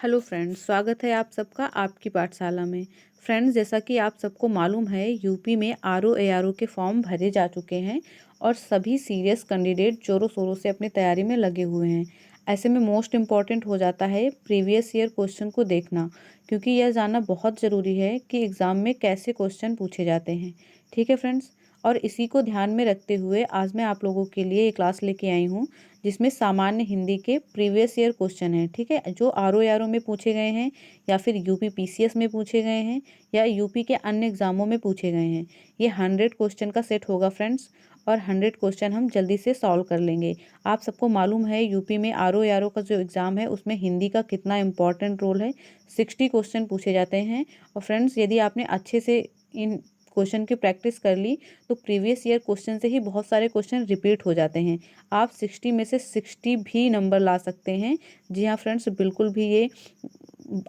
Hello friends, स्वागत है आप सबका आपकी पाठशाला में। फ्रेंड्स, जैसा कि आप सबको मालूम है, यूपी में आरओ एआरओ के फॉर्म भरे जा चुके हैं और सभी सीरियस कैंडिडेट जोरों शोरों से अपनी तैयारी में लगे हुए हैं। ऐसे में मोस्ट इम्पॉर्टेंट हो जाता है प्रीवियस ईयर क्वेश्चन को देखना, क्योंकि यह जानना बहुत ज़रूरी है कि एग्ज़ाम में कैसे क्वेश्चन पूछे जाते हैं। ठीक है फ्रेंड्स, और इसी को ध्यान में रखते हुए आज मैं आप लोगों के लिए एक क्लास लेके आई हूँ जिसमें सामान्य हिंदी के प्रीवियस ईयर क्वेश्चन हैं। ठीक है, जो आरओ एआरओ में पूछे गए हैं या फिर यूपी पीसीएस में पूछे गए हैं या यूपी के अन्य एग्जामों में पूछे गए हैं। ये 100 क्वेश्चन का सेट होगा फ्रेंड्स, और 100 क्वेश्चन हम जल्दी से सॉल्व कर लेंगे। आप सबको मालूम है यूपी में आरओ एआरओ का जो एग्ज़ाम है उसमें हिंदी का कितना इंपॉर्टेंट रोल है। 60 क्वेश्चन पूछे जाते हैं। और फ्रेंड्स, यदि आपने अच्छे से इन क्वेश्चन की प्रैक्टिस कर ली तो प्रीवियस ईयर क्वेश्चन से ही बहुत सारे क्वेश्चन रिपीट हो जाते हैं। आप 60 में से 60 भी नंबर ला सकते हैं। जी हाँ फ्रेंड्स, बिल्कुल भी ये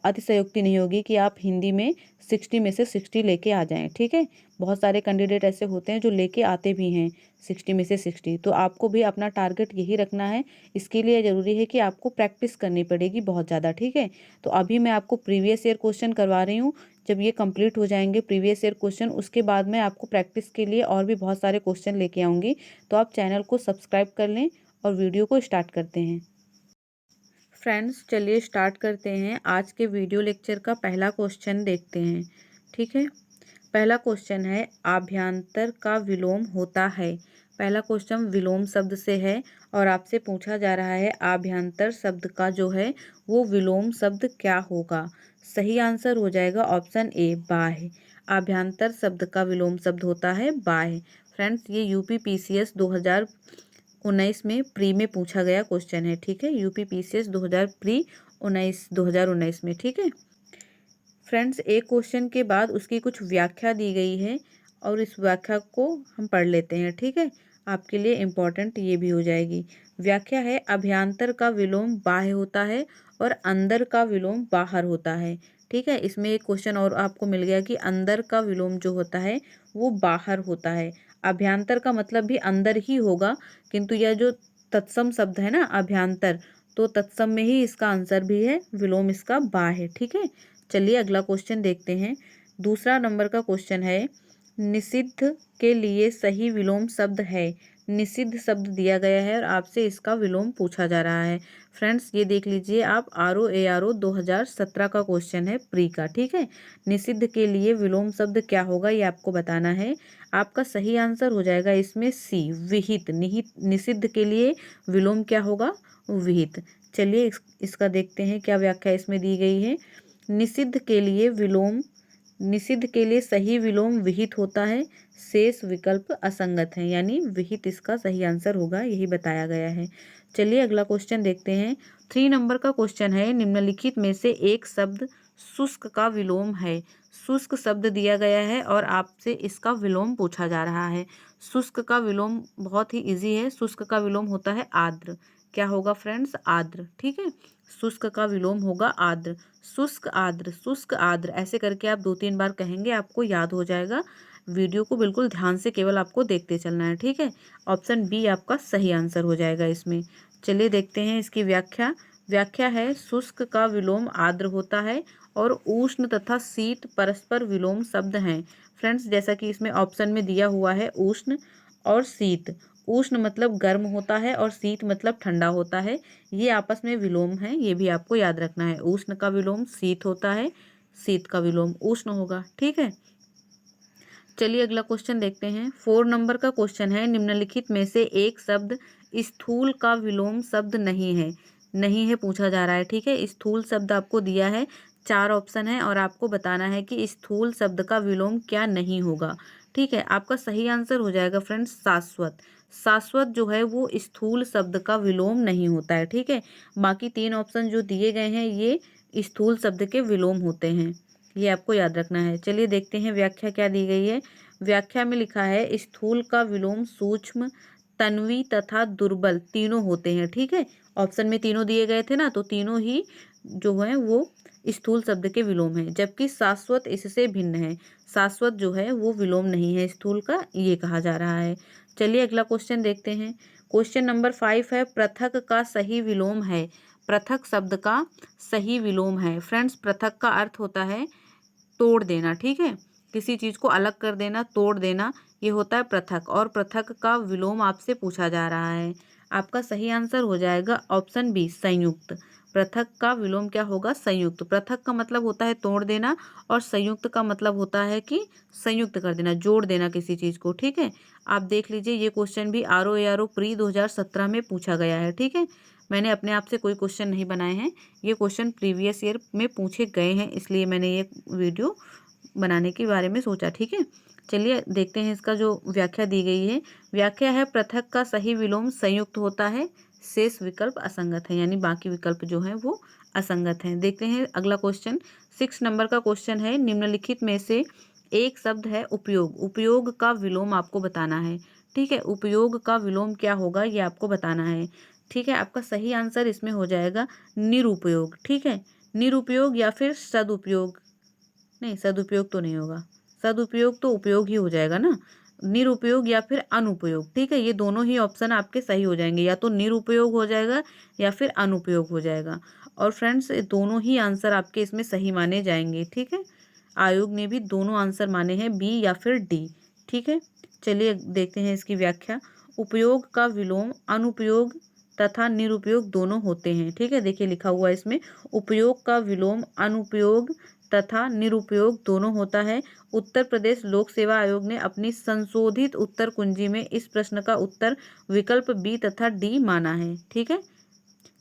अतिशयोक्ति नहीं होगी कि आप हिंदी में 60 में से 60 लेके आ जाएं। ठीक है, बहुत सारे कैंडिडेट ऐसे होते हैं जो लेके आते भी हैं 60 में से 60। तो आपको भी अपना टारगेट यही रखना है। इसके लिए ज़रूरी है कि आपको प्रैक्टिस करनी पड़ेगी बहुत ज़्यादा। ठीक है, तो अभी मैं आपको प्रीवियस ईयर क्वेश्चन करवा रही हूँ। जब ये कंप्लीट हो जाएंगे प्रीवियस ईयर क्वेश्चन, उसके बाद मैं आपको प्रैक्टिस के लिए और भी बहुत सारे क्वेश्चन लेके आऊँगी। तो आप चैनल को सब्सक्राइब कर लें और वीडियो को स्टार्ट करते हैं। फ्रेंड्स, चलिए स्टार्ट करते हैं। आज के वीडियो लेक्चर का पहला क्वेश्चन देखते हैं। ठीक है, पहला क्वेश्चन है आभ्यंतर का विलोम होता है। पहला क्वेश्चन विलोम शब्द से है और आपसे पूछा जा रहा है आभ्यंतर शब्द का जो है वो विलोम शब्द क्या होगा। सही आंसर हो जाएगा ऑप्शन ए, बाह्य। आभ्यंतर शब्द का विलोम शब्द होता है बाह्य। फ्रेंड्स, ये यूपी पीसीएस 2019 में प्री में पूछा गया क्वेश्चन है। ठीक है, यूपी पीसीएस 2019 में। ठीक है फ्रेंड्स, एक क्वेश्चन के बाद उसकी कुछ व्याख्या दी गई है और इस व्याख्या को हम पढ़ लेते हैं। ठीक है, आपके लिए इम्पोर्टेंट ये भी हो जाएगी। व्याख्या है अभ्यंतर का विलोम बाह्य होता है और अंदर का विलोम बाहर होता है। ठीक है, इसमें एक क्वेश्चन और आपको मिल गया कि अंदर का विलोम जो होता है वो बाहर होता है। अभ्यंतर का मतलब भी अंदर ही होगा, किंतु यह जो तत्सम शब्द है ना अभ्यंतर, तो तत्सम में ही इसका आंसर भी है, विलोम इसका बाह्य। ठीक है, चलिए अगला क्वेश्चन देखते हैं। दूसरा नंबर का क्वेश्चन है निषिद्ध के लिए सही विलोम शब्द है। निषिद्ध शब्द दिया गया है और आपसे इसका विलोम पूछा जा रहा है। फ्रेंड्स, ये देख लीजिए आप, आरओ एआरओ 2017 का क्वेश्चन है प्री का। ठीक है, निषिद्ध के लिए विलोम शब्द क्या होगा ये आपको बताना है। आपका सही आंसर हो जाएगा इसमें सी, विहित। निहित निषिद्ध के लिए विलोम क्या होगा, विहित। चलिए इसका देखते हैं क्या व्याख्या इसमें दी गई है। निषिद्ध के लिए विलोम, निषिद्ध के लिए सही विलोम विहित होता है, शेष विकल्प असंगत है, यानी विहित इसका सही आंसर होगा, यही बताया गया है। चलिए अगला क्वेश्चन देखते हैं। 3 नंबर का क्वेश्चन है निम्नलिखित में से एक शब्द शुष्क का विलोम है। शुष्क शब्द दिया गया है और आपसे इसका विलोम पूछा जा रहा है। शुष्क का विलोम बहुत ही इजी है। शुष्क का विलोम होता है आर्द्र। क्या होगा फ्रेंड्स, आर्द्र। ठीक है, शुष्क का विलोम होगा आर्द्र। शुष्क आर्द्र, शुष्क आर्द्र, ऐसे करके आप 2-3 बार कहेंगे, आपको याद हो जाएगा। वीडियो को बिल्कुल ध्यान से केवल आपको देखते चलना है। ठीक है, ऑप्शन बी आपका सही आंसर हो जाएगा इसमें। चलिए देखते हैं इसकी व्याख्या। व्याख्या है शुष्क का विलोम आर्द्र होता है और उष्ण तथा शीत परस्पर विलोम शब्द हैं। फ्रेंड्स, जैसा कि इसमें ऑप्शन में दिया हुआ है उष्ण और शीत। उष्ण मतलब गर्म होता है और शीत मतलब ठंडा होता है। ये आपस में विलोम है, ये भी आपको याद रखना है। उष्ण का विलोम शीत होता है, शीत का विलोम उष्ण होगा। ठीक है, चलिए अगला क्वेश्चन देखते हैं। 4 नंबर का क्वेश्चन है निम्नलिखित में से एक शब्द स्थूल का विलोम शब्द नहीं है। नहीं है पूछा जा रहा है। ठीक है, स्थूल शब्द आपको दिया है, 4 ऑप्शन है और आपको बताना है कि स्थूल शब्द का विलोम क्या नहीं होगा। ठीक है, आपका सही आंसर हो जाएगा फ्रेंड्स शाश्वत। शाश्वत जो है वो स्थूल शब्द का विलोम नहीं होता है। ठीक है, बाकी 3 ऑप्शन जो दिए गए हैं ये स्थूल शब्द के विलोम होते हैं, ये आपको याद रखना है। चलिए देखते हैं व्याख्या क्या दी गई है। व्याख्या में लिखा है स्थूल का विलोम सूक्ष्म, तन्वी तथा दुर्बल तीनों होते हैं। ठीक है, ऑप्शन में तीनों दिए गए थे ना, तो तीनों ही जो है वो स्थूल शब्द के विलोम है, जबकि शाश्वत इससे भिन्न है। शाश्वत जो है वो विलोम नहीं है स्थूल का, ये कहा जा रहा है। चलिए अगला क्वेश्चन देखते हैं। क्वेश्चन नंबर 5 है पृथक का सही विलोम है। पृथक शब्द का सही विलोम है। फ्रेंड्स, पृथक का अर्थ होता है तोड़ देना, ठीक है, किसी चीज को अलग कर देना, तोड़ देना, ये होता है पृथक। और पृथक का विलोम आपसे पूछा जा रहा है। आपका सही आंसर हो जाएगा ऑप्शन बी, संयुक्त। पृथक का विलोम क्या होगा? संयुक्त। पृथक का मतलब होता है तोड़ देना और संयुक्त का मतलब होता है कि संयुक्त कर देना, जोड़ देना किसी चीज को, ठीक है। आप देख लीजिए, ये क्वेश्चन भी RO प्री 2017 में पूछा गया है, ठीक है। मैंने अपने आप से कोई क्वेश्चन नहीं बनाए हैं, ये क्वेश्चन प्रीवियस ईयर में पूछे गए हैं, इसलिए मैंने ये वीडियो बनाने के बारे में सोचा, ठीक है। चलिए देखते हैं इसका जो व्याख्या दी गई है। व्याख्या है, पृथक का सही विलोम संयुक्त होता है, शेष विकल्प असंगत है, यानी बाकी विकल्प जो हैं वो असंगत हैं। देखते हैं अगला क्वेश्चन, 6 नंबर का क्वेश्चन है। निम्नलिखित में से एक शब्द है उपयोग, उपयोग का विलोम आपको बताना है, ठीक है। उपयोग का विलोम क्या होगा ये आपको बताना है, ठीक है। आपका सही आंसर इसमें हो जाएगा निरुपयोग, ठीक है। निरुपयोग या फिर सदुपयोग, नहीं सदुपयोग तो नहीं होगा, सदुपयोग तो उपयोग ही हो जाएगा ना। निरुपयोग या फिर अनुपयोग, ठीक है, ये दोनों ही ऑप्शन आपके सही हो जाएंगे, या तो निरुपयोग हो जाएगा या फिर अनुपयोग हो जाएगा। और फ्रेंड्स, दोनों ही आंसर आपके इसमें सही माने जाएंगे, ठीक है। आयोग ने भी दोनों आंसर माने हैं, बी या फिर डी, ठीक है। चलिए देखते हैं इसकी व्याख्या। उपयोग का विलोम अनुपयोग तथा निरुपयोग दोनों होते हैं, ठीक है। देखिए लिखा हुआ है इसमें, उपयोग का विलोम अनुपयोग तथा निरुपयोग दोनों होता है। उत्तर प्रदेश लोक सेवा आयोग ने अपनी संशोधित उत्तर कुंजी में इस प्रश्न का उत्तर विकल्प बी तथा डी माना है, ठीक है।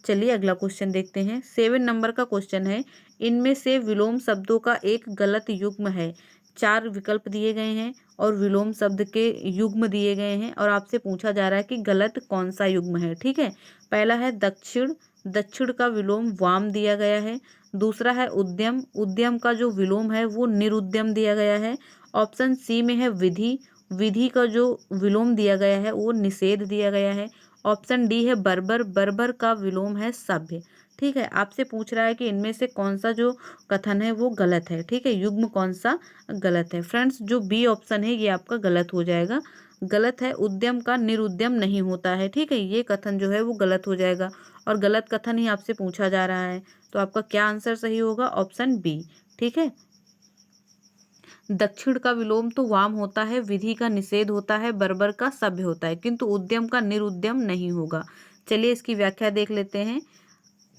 चलिए अगला क्वेश्चन देखते हैं। 7 नंबर का क्वेश्चन है, इनमें से विलोम शब्दों का एक गलत युग्म है। 4 विकल्प दिए गए हैं और विलोम शब्द के युग्म दिए गए हैं, और आपसे पूछा जा रहा है कि गलत कौन सा युग्म है, ठीक है। पहला है दक्षिण, दक्षिण का विलोम वाम दिया गया है। दूसरा है उद्यम, उद्यम का जो विलोम है वो निरुद्यम दिया गया है। ऑप्शन सी में है विधि, विधि का जो विलोम दिया गया है वो निषेध दिया गया है। ऑप्शन डी है बर्बर, बर्बर का विलोम है सभ्य, ठीक है। आपसे पूछ रहा है कि इनमें से कौन सा जो कथन है वो गलत है, ठीक है, युग्म कौन सा गलत है। फ्रेंड्स, जो बी ऑप्शन है ये आपका गलत हो जाएगा, गलत है। उद्यम का निरुद्यम नहीं होता है, ठीक है, ये कथन जो है वो गलत हो जाएगा, और गलत कथन ही आपसे पूछा जा रहा है, तो आपका क्या आंसर सही होगा? ऑप्शन बी, ठीक है। दक्षिण का विलोम तो वाम होता है, विधि का निषेध होता है, बर्बर का सभ्य होता है, किंतु उद्यम का निरुद्यम नहीं होगा। चलिए इसकी व्याख्या देख लेते हैं।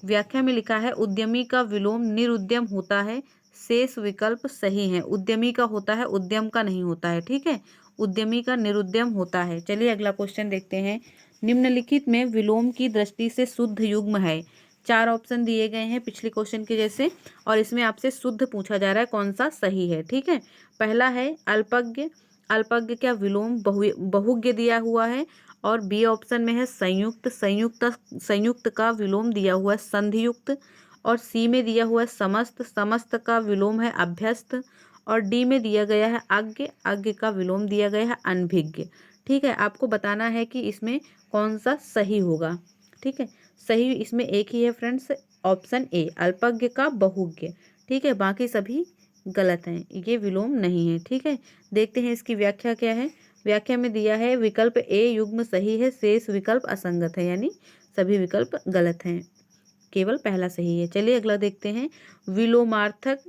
व्याख्या में लिखा है, उद्यमी का विलोम निरुद्यम होता है, शेष विकल्प सही है। उद्यमी का होता है, उद्यम का नहीं होता है, ठीक है, उद्यमी का निरुद्यम होता है। चलिए अगला क्वेश्चन देखते हैं। निम्नलिखित में विलोम की दृष्टि से शुद्ध युग्म है। 4 ऑप्शन दिए गए हैं पिछले क्वेश्चन के जैसे, और इसमें आपसे शुद्ध पूछा जा रहा है कौन सा सही है, ठीक है। पहला है अल्पज्ञ, अल्पज्ञ का विलोम बहुज्ञ दिया हुआ है। और बी ऑप्शन में है संयुक्त, संयुक्त का विलोम दिया हुआ है संधियुक्त। और सी में दिया हुआ है समस्त, समस्त का विलोम है अभ्यस्त। और डी में दिया गया है अज्ञ, अज्ञ का विलोम दिया गया है अनभिज्ञ, ठीक है। आपको बताना है कि इसमें कौन सा सही होगा, ठीक है। सही इसमें एक ही है फ्रेंड्स, ऑप्शन ए, अल्पज्ञ का बहुज्ञ, ठीक है, बाकी सभी गलत हैं, ये विलोम नहीं है, ठीक है। देखते हैं इसकी व्याख्या क्या है। व्याख्या में दिया है, विकल्प ए युग्म सही है, शेष विकल्प असंगत है, यानी सभी विकल्प गलत हैं, केवल पहला सही है। चलिए अगला देखते हैं। विलोमार्थक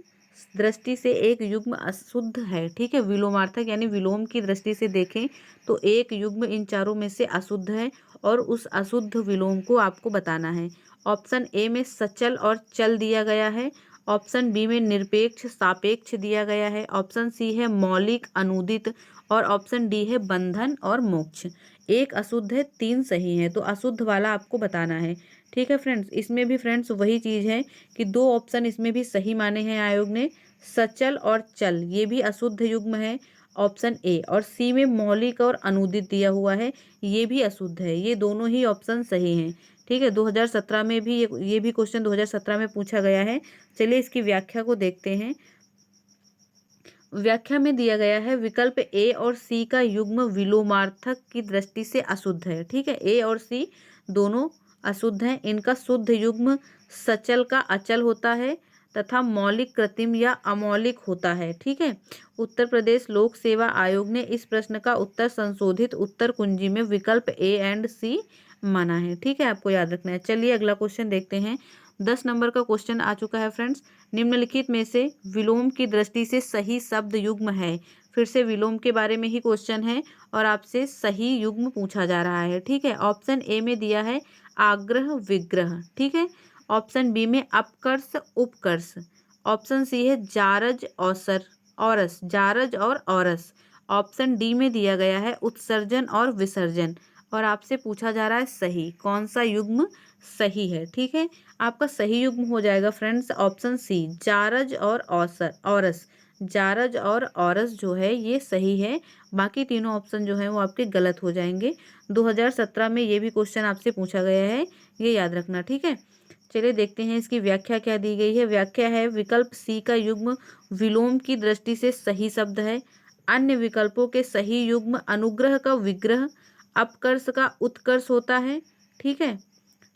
दृष्टि से एक युग्म अशुद्ध है, ठीक है। विलोमार्थक यानी विलोम की दृष्टि से देखें तो एक युग्म इन चारों में से अशुद्ध है, और उस अशुद्ध विलोम को आपको बताना है। ऑप्शन ए में सचल और चल दिया गया है। ऑप्शन बी में निरपेक्ष सापेक्ष दिया गया है। ऑप्शन सी है मौलिक अनूदित। और ऑप्शन डी है बंधन और मोक्ष। एक अशुद्ध है, 3 सही है, तो अशुद्ध वाला आपको बताना है, ठीक है फ्रेंड्स। इसमें भी फ्रेंड्स वही चीज़ है कि 2 ऑप्शन इसमें भी सही माने हैं आयोग ने, सचल और चल, ये भी अशुद्ध युग्म है, ऑप्शन ए। और सी में मौलिक और अनूदित दिया हुआ है, ये भी अशुद्ध है, ये दोनों ही ऑप्शन सही हैं, ठीक है। 2017 में भी ये भी क्वेश्चन 2017 में पूछा गया है। चलिए इसकी व्याख्या को देखते हैं। व्याख्या में दिया गया है, विकल्प ए और सी का युग्म विलोमार्थक की दृष्टि से अशुद्ध है, ठीक है। ए और सी दोनों अशुद्ध हैं। इनका शुद्ध युग्म सचल का अचल होता है तथा मौलिक कृत्रिम या अमौलिक होता है, ठीक है। उत्तर प्रदेश लोक सेवा आयोग ने इस प्रश्न का उत्तर संशोधित उत्तर कुंजी में विकल्प ए एंड सी माना है। ठीक है, आपको याद रखना है। चलिए अगला क्वेश्चन देखते हैं। 10 नंबर का क्वेश्चन आ चुका है फ्रेंड्स। निम्नलिखित में से विलोम की दृष्टि से सही शब्द युग्म है। फिर से विलोम के बारे में ही क्वेश्चन है और आपसे सही युग्म पूछा जा रहा है। ठीक है, ऑप्शन ए में दिया है आग्रह विग्रह। ठीक है, ऑप्शन बी में अपकर्ष उपकर्ष, ऑप्शन सी है जारज औसर औरस, जारज और औरस, ऑप्शन डी में दिया गया है उत्सर्जन और विसर्जन। और आपसे पूछा जा रहा है सही, कौन सा युग्म सही है। ठीक है, आपका सही युग्म हो जाएगा फ्रेंड्स ऑप्शन सी, जारज और औसर औरस। जारज और औरस जो है ये सही है, बाकी तीनों ऑप्शन जो है वो आपके गलत हो जाएंगे। 2017 में ये भी क्वेश्चन आपसे पूछा गया है, ये याद रखना। ठीक है, चलिए देखते हैं इसकी व्याख्या क्या दी गई है। व्याख्या है विकल्प सी का युग्म विलोम की दृष्टि से सही शब्द है। अन्य विकल्पों के सही युग्म अनुग्रह का विग्रह, अपकर्ष का उत्कर्ष होता है। ठीक है,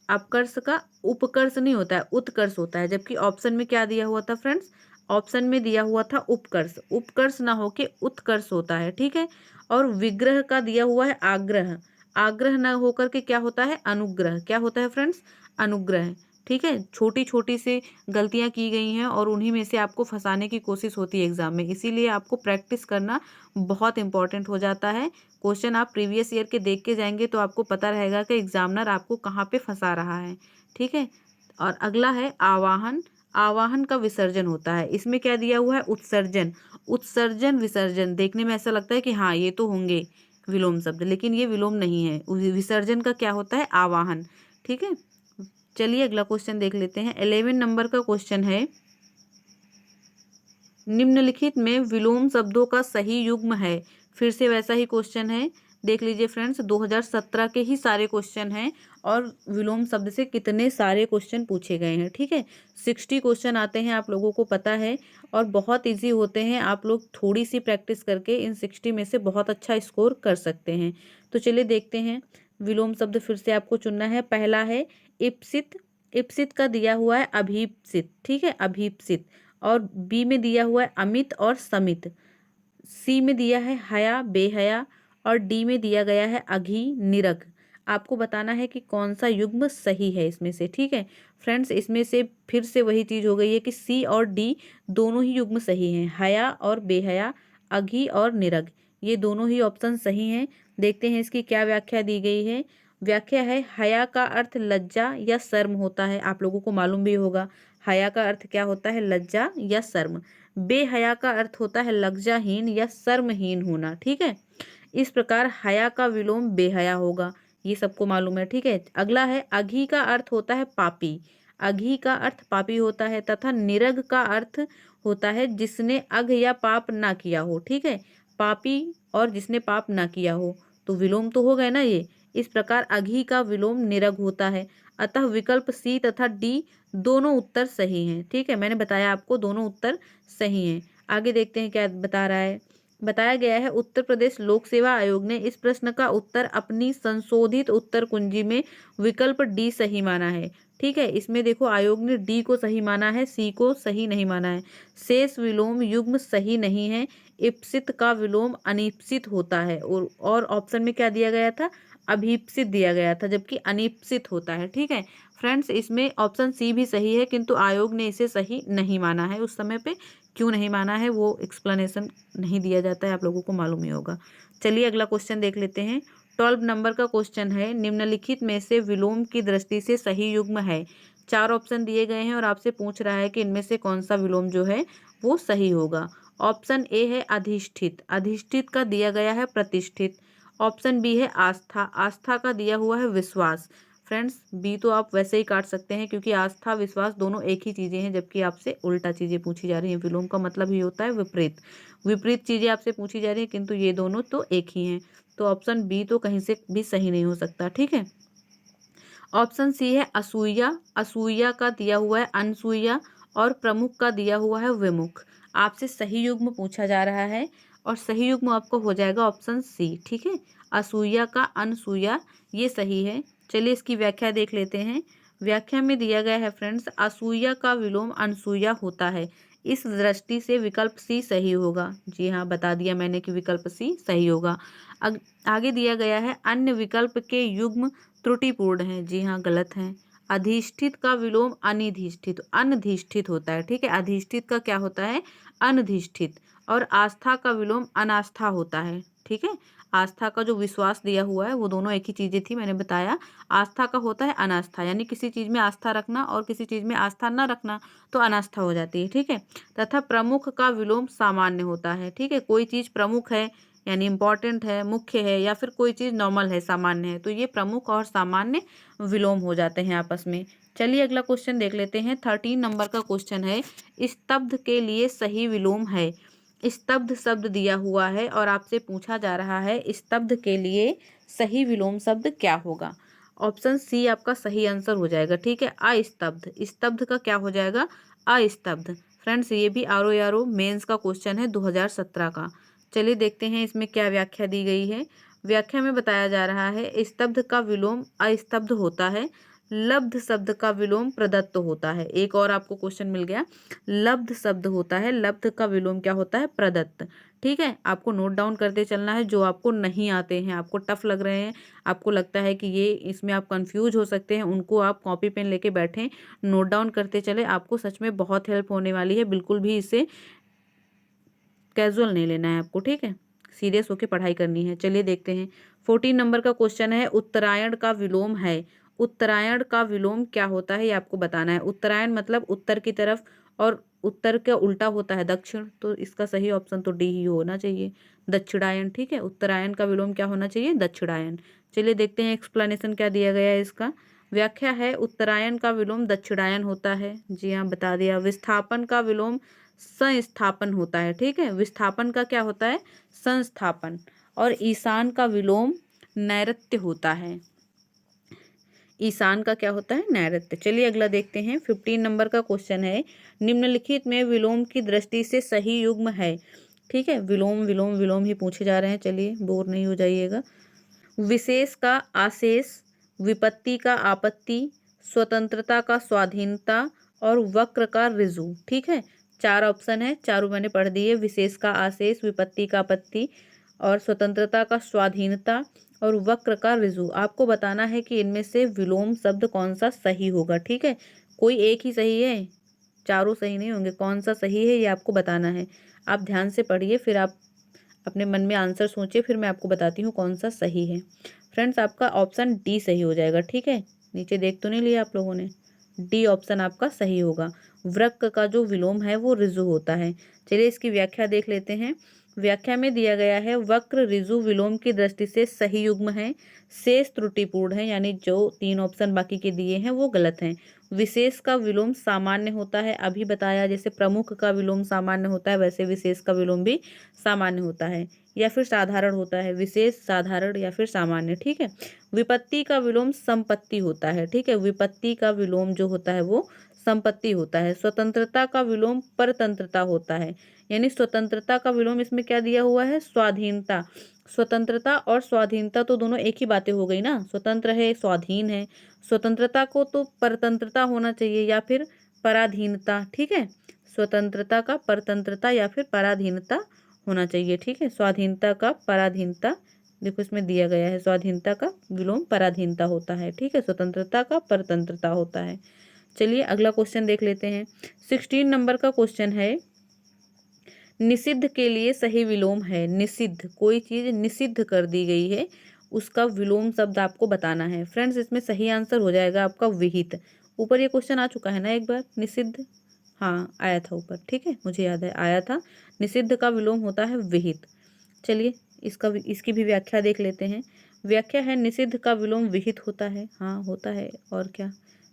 अपकर्ष का उपकर्ष नहीं होता है, उत्कर्ष होता है। जबकि ऑप्शन में क्या दिया हुआ था फ्रेंड्स, ऑप्शन में दिया हुआ था उपकर्ष, उपकर्ष ना होके उत्कर्ष होता है। ठीक है, और विग्रह का दिया हुआ है आग्रह, आग्रह ना होकर के क्या होता है अनुग्रह, क्या होता है फ्रेंड्स अनुग्रह। ठीक है, छोटी छोटी से गलतियां की गई हैं और उन्हीं में से आपको फंसाने की कोशिश होती है एग्जाम में, इसीलिए आपको प्रैक्टिस करना बहुत इंपॉर्टेंट हो जाता है। क्वेश्चन आप प्रीवियस ईयर के देख के जाएंगे तो आपको पता रहेगा कि एग्जामिनर आपको कहाँ पे फंसा रहा है। ठीक है, और अगला है आवाहन, आवाहन का विसर्जन होता है। इसमें क्या दिया हुआ है उत्सर्जन, उत्सर्जन विसर्जन। देखने में ऐसा लगता है कि हाँ ये तो होंगे विलोम शब्द, लेकिन ये विलोम नहीं है। विसर्जन का क्या होता है आवाहन। ठीक है, चलिए अगला क्वेश्चन देख लेते हैं। 11 नंबर का क्वेश्चन है निम्नलिखित में विलोम शब्दों का सही युग्म है। फिर से वैसा ही क्वेश्चन है, देख लीजिए फ्रेंड्स 2017 के ही सारे क्वेश्चन हैं और विलोम शब्द से कितने सारे क्वेश्चन पूछे गए हैं। ठीक है, 60 क्वेश्चन आते हैं, आप लोगों को पता है, और बहुत इजी होते हैं। आप लोग थोड़ी सी प्रैक्टिस करके इन 60 में से बहुत अच्छा स्कोर कर सकते हैं। तो चलिए देखते हैं विलोम शब्द फिर से आपको चुनना है। पहला है इप्सित, इप्सित का दिया हुआ है अभीप्सित। ठीक है, अभीप्सित। और बी में दिया हुआ है अमित और समित, सी में दिया है हया बेहया, और डी में दिया गया है अघी निरग। आपको बताना है कि कौन सा युग्म सही है इसमें से। ठीक है फ्रेंड्स, इसमें से फिर से वही चीज हो गई है कि सी और डी दोनों ही युग्म सही हैं, हया और बेहया, अघी और निरग, ये दोनों ही ऑप्शन सही हैं। देखते हैं इसकी क्या व्याख्या दी गई है। व्याख्या है हया का अर्थ लज्जा या शर्म होता है, आप लोगों को मालूम भी होगा हया का अर्थ क्या होता है, लज्जा या शर्म। बेहया का अर्थ होता है लज्जाहीन या शर्महीन होना। ठीक है, इस प्रकार हया का विलोम बेहया होगा, ये सबको मालूम है। ठीक है, अगला है अघी का अर्थ होता है पापी, अघी का अर्थ पापी होता है, तथा निरग का अर्थ होता है जिसने अघ या पाप ना किया हो। ठीक है, पापी और जिसने पाप ना किया हो, तो विलोम तो हो गए ना ये। इस प्रकार अघी का विलोम निरग होता है। अतः विकल्प सी तथा डी दोनों उत्तर सही हैं। ठीक है, मैंने बताया आपको दोनों उत्तर सही हैं। आगे देखते हैं क्या बता रहा है। बताया गया है उत्तर प्रदेश लोक सेवा आयोग ने इस प्रश्न का उत्तर अपनी संशोधित उत्तर कुंजी में विकल्प डी सही माना है। ठीक है, इसमें देखो आयोग ने डी को सही माना है, सी को सही नहीं माना है। शेष विलोम युग्म सही नहीं है, इप्सित का विलोम अनिप्सित होता है, और ऑप्शन में क्या दिया गया था अभीप्सित दिया गया था, जबकि अनिप्सित होता है। ठीक है फ्रेंड्स, इसमें ऑप्शन सी भी सही है, किंतु आयोग ने इसे सही नहीं माना है। उस समय पे क्यों नहीं माना है वो एक्सप्लेनेशन नहीं दिया जाता है, आप लोगों को मालूम ही होगा। चलिए अगला क्वेश्चन देख लेते हैं। 12 नंबर का क्वेश्चन है निम्नलिखित में से विलोम की दृष्टि से सही युग्म है। 4 ऑप्शन दिए गए हैं और आपसे पूछ रहा है कि इनमें से कौन सा विलोम जो है वो सही होगा। ऑप्शन ए है अधिष्ठित, अधिष्ठित का दिया गया है प्रतिष्ठित। ऑप्शन बी है आस्था, आस्था का दिया हुआ है विश्वास। फ्रेंड्स बी तो आप वैसे ही काट सकते हैं क्योंकि आस्था विश्वास दोनों एक ही चीजें हैं, जबकि आपसे उल्टा चीजें पूछी जा रही हैं। विलोम का मतलब ही होता है विपरीत, विपरीत चीजें आपसे पूछी जा रही हैं, किंतु ये दोनों तो एक ही हैं। तो ऑप्शन बी तो कहीं से भी सही नहीं हो सकता। ठीक है, ऑप्शन सी है असूया, असूया का दिया हुआ है अनसूया, और प्रमुख का दिया हुआ है विमुख। आपसे सही युग्म पूछा जा रहा है और सही युग्म आपको हो जाएगा ऑप्शन सी। ठीक है, असूया का अनसूया, ये सही है। चलिए इसकी व्याख्या देख लेते हैं। व्याख्या में दिया गया है फ्रेंड्स, असूया का विलोम अनसूया होता है। इस दृष्टि से विकल्प सी सही होगा। जी हाँ, बता दिया मैंने कि विकल्प सी सही होगा। आगे दिया गया है अन्य विकल्प के युग्म त्रुटिपूर्ण है। जी हाँ, गलत है। अधिष्ठित का विलोम अनिधिष्ठित अनधिष्ठित होता है। ठीक है, अधिष्ठित का क्या होता है? अनधिष्ठित। और आस्था का विलोम अनास्था होता है। ठीक है, आस्था का जो विश्वास दिया हुआ है वो दोनों एक ही चीजें थी, मैंने बताया। आस्था का होता है अनास्था, यानी किसी चीज में आस्था रखना और किसी चीज में आस्था न रखना, तो अनास्था हो जाती है। ठीक है, तथा प्रमुख का विलोम सामान्य होता है। ठीक है, कोई चीज प्रमुख है यानी इंपॉर्टेंट है, मुख्य है, या फिर कोई चीज नॉर्मल है, सामान्य है, तो ये प्रमुख और सामान्य विलोम हो जाते हैं आपस में। चलिए अगला क्वेश्चन देख लेते हैं। 13 नंबर का क्वेश्चन है, स्तब्ध के लिए सही विलोम है। स्तब्ध शब्द दिया हुआ है और आपसे पूछा जा रहा है स्तब्ध के लिए सही विलोम शब्द क्या होगा। ऑप्शन सी आपका सही आंसर हो जाएगा। ठीक है, अस्तब्ध। स्तब्ध का क्या हो जाएगा? अस्तब्ध। फ्रेंड्स, ये भी आर मेंस का क्वेश्चन है 2017 का। चलिए देखते हैं इसमें क्या व्याख्या दी गई है। व्याख्या में बताया जा रहा है स्तब्ध का विलोम अस्तब्ध होता है, लब्ध शब्द का विलोम प्रदत्त होता है। एक और आपको क्वेश्चन मिल गया, लब्ध शब्द होता है, लब्ध का विलोम क्या होता है? प्रदत्त। ठीक है, आपको नोट डाउन करते चलना है। जो आपको नहीं आते हैं, आपको टफ लग रहे हैं, आपको लगता है कि ये इसमें आप कंफ्यूज हो सकते हैं, उनको आप कॉपी पेन लेके बैठें, नोट डाउन करते चले। आपको सच में बहुत हेल्प होने वाली है। बिल्कुल भी इसे कैजुअल नहीं लेना है आपको। ठीक है, सीरियस होके पढ़ाई करनी है। चलिए देखते हैं। 14 नंबर का क्वेश्चन है, उत्तरायण का विलोम है। उत्तरायण का विलोम क्या होता है ये आपको बताना है। उत्तरायण मतलब उत्तर की तरफ, और उत्तर का उल्टा होता है दक्षिण, तो इसका सही ऑप्शन तो डी ही होना चाहिए, दक्षिणायन। ठीक है, उत्तरायण का विलोम क्या होना चाहिए? दक्षिणायन। चलिए देखते हैं एक्सप्लेनेशन क्या दिया गया है इसका। व्याख्या है, उत्तरायण का विलोम दक्षिणायन होता है। जी हाँ, बता दिया। विस्थापन का विलोम संस्थापन होता है। ठीक है, विस्थापन का क्या होता है? संस्थापन। और ईशान का विलोम नैऋत्य होता है। ईशान का क्या होता है? नैऋत्य। चलिए अगला देखते हैं। 15 नंबर का क्वेश्चन है, निम्नलिखित में विलोम की दृष्टि से सही युग्म है। ठीक है, विलोम विलोम विलोम ही पूछे जा रहे हैं। चलिए, बोर नहीं हो जाइएगा। विशेष का आशेष, विपत्ति का आपत्ति, स्वतंत्रता का स्वाधीनता, और वक्र का ऋजु। ठीक है, 4 ऑप्शन है, चारों मैंने पढ़ दिए। विशेष का आशेष, विपत्ति का आपत्ति, और स्वतंत्रता का स्वाधीनता, और वक्र का ऋजु। आपको बताना है कि इनमें से विलोम शब्द कौन सा सही होगा। ठीक है, कोई एक ही सही है, चारों सही नहीं होंगे। कौन सा सही है ये आपको बताना है। आप ध्यान से पढ़िए, फिर आप अपने मन में आंसर सोचिए, फिर मैं आपको बताती हूँ कौन सा सही है। फ्रेंड्स, आपका ऑप्शन डी सही हो जाएगा। ठीक है, नीचे देख तो नहीं लिया आप लोगों ने? डी ऑप्शन आपका सही होगा। वृक्क का जो विलोम है वो ऋजु होता है। चलिए इसकी व्याख्या देख लेते हैं। व्याख्या में दिया गया है, वक्र ऋजु विलोम की दृष्टि से सही युग्म है, शेष त्रुटिपूर्ण है, यानी जो 3 ऑप्शन बाकी के दिए हैं वो गलत हैं। विशेष का विलोम सामान्य होता है, अभी बताया। जैसे प्रमुख का विलोम सामान्य होता है, वैसे विशेष का विलोम भी सामान्य होता है, या फिर साधारण होता है। विशेष, साधारण, या फिर सामान्य। ठीक है, विपत्ति का विलोम संपत्ति होता है। ठीक है, विपत्ति का विलोम जो होता है वो संपत्ति होता है। स्वतंत्रता का विलोम परतंत्रता होता है, यानी स्वतंत्रता का विलोम इसमें क्या दिया हुआ है? स्वाधीनता। स्वतंत्रता और स्वाधीनता तो दोनों एक ही बातें हो गई ना, स्वतंत्र है, स्वाधीन है। स्वतंत्रता को तो परतंत्रता होना चाहिए, या फिर पराधीनता। ठीक है, स्वतंत्रता का परतंत्रता या फिर पराधीनता होना चाहिए। ठीक है, स्वाधीनता का पराधीनता, देखो इसमें दिया गया है, स्वाधीनता का विलोम पराधीनता होता है। ठीक है, स्वतंत्रता का परतंत्रता होता है। चलिए अगला क्वेश्चन देख लेते हैं। 16 नंबर का क्वेश्चन है, निषिद्ध के लिए सही विलोम है। निषिद्ध, कोई चीज निषिद्ध कर दी गई है, उसका विलोम शब्द आपको बताना है। फ्रेंड्स, इसमें सही आंसर हो जाएगा आपका विहित। ऊपर ये क्वेश्चन आ चुका है ना एक बार, निषिद्ध। हाँ, आया था ऊपर। ठीक है, मुझे याद है, आया था। निषिद्ध का विलोम होता है विहित। चलिए इसकी भी व्याख्या देख लेते हैं। व्याख्या है, निषिद्ध का विलोम विहित होता है। हाँ, होता है, और क्या।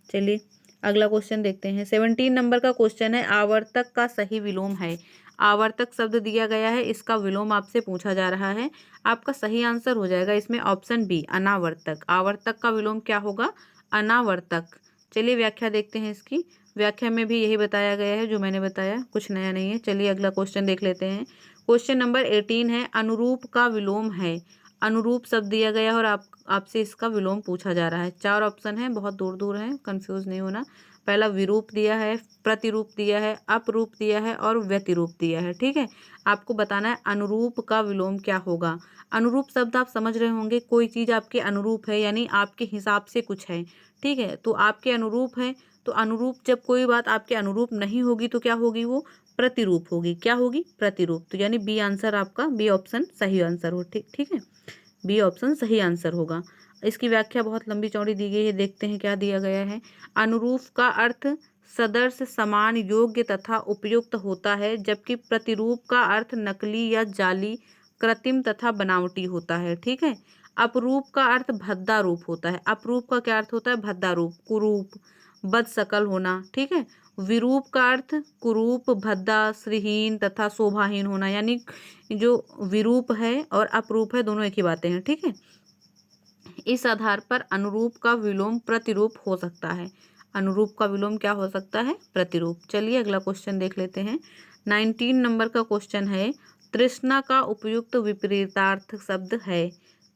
चलिए अगला क्वेश्चन देखते हैं। 17 नंबर का क्वेश्चन है, आवर्तक का सही विलोम है। आवर्तक शब्द दिया गया है, इसका विलोम आपसे पूछा जा रहा है। आपका सही आंसर हो जाएगा इसमें ऑप्शन बी, अनावर्तक। आवर्तक का विलोम क्या होगा? अनावर्तक। चलिए व्याख्या देखते हैं इसकी। व्याख्या में भी यही बताया गया है जो मैंने बताया, कुछ नया नहीं है। चलिए अगला क्वेश्चन देख लेते हैं। क्वेश्चन नंबर 18 है, अनुरूप का विलोम है। अनुरूप शब्द दिया गया है और आपसे इसका विलोम पूछा जा रहा है। 4 ऑप्शन है, बहुत दूर दूर है, कंफ्यूज नहीं होना। पहला विरूप दिया है, प्रतिरूप दिया है, अपरूप दिया है और व्यतिरूप दिया है। ठीक है, आपको बताना है अनुरूप का विलोम क्या होगा। अनुरूप शब्द आप समझ रहे होंगे, कोई चीज़ आपके अनुरूप है यानी आपके हिसाब से कुछ है। ठीक है, तो आपके अनुरूप है, तो अनुरूप जब कोई बात आपके अनुरूप नहीं होगी तो क्या होगी, वो प्रतिरूप होगी। क्या होगी, प्रतिरूप। तो यानी बी आंसर आपका, बी ऑप्शन सही आंसर हो। ठीक ठीक है, बी ऑप्शन सही आंसर होगा। इसकी व्याख्या बहुत लंबी चौड़ी दी गई है, देखते हैं क्या दिया गया है। अनुरूप का अर्थ सदृश, समान, योग्य तथा उपयुक्त होता है, जबकि प्रतिरूप का अर्थ नकली या जाली, कृत्रिम तथा बनावटी होता है। ठीक है, अपरूप का अर्थ भद्दा रूप होता है। अपरूप का क्या अर्थ होता है, भद्दा रूप, कुरूप, बदशकल होना। ठीक है, विरूप का अर्थ कुरूप, भद्दा, श्रीहीन तथा शोभाहीन होना। यानी जो विरूप है और अपरूप है दोनों एक ही बातें हैं। ठीक है, इस आधार पर अनुरूप का विलोम प्रतिरूप हो सकता है। अनुरूप का विलोम क्या हो सकता है, प्रतिरूप। चलिए अगला क्वेश्चन देख लेते हैं। 19 नंबर का क्वेश्चन है, तृष्णा का उपयुक्त विपरीतार्थ शब्द है।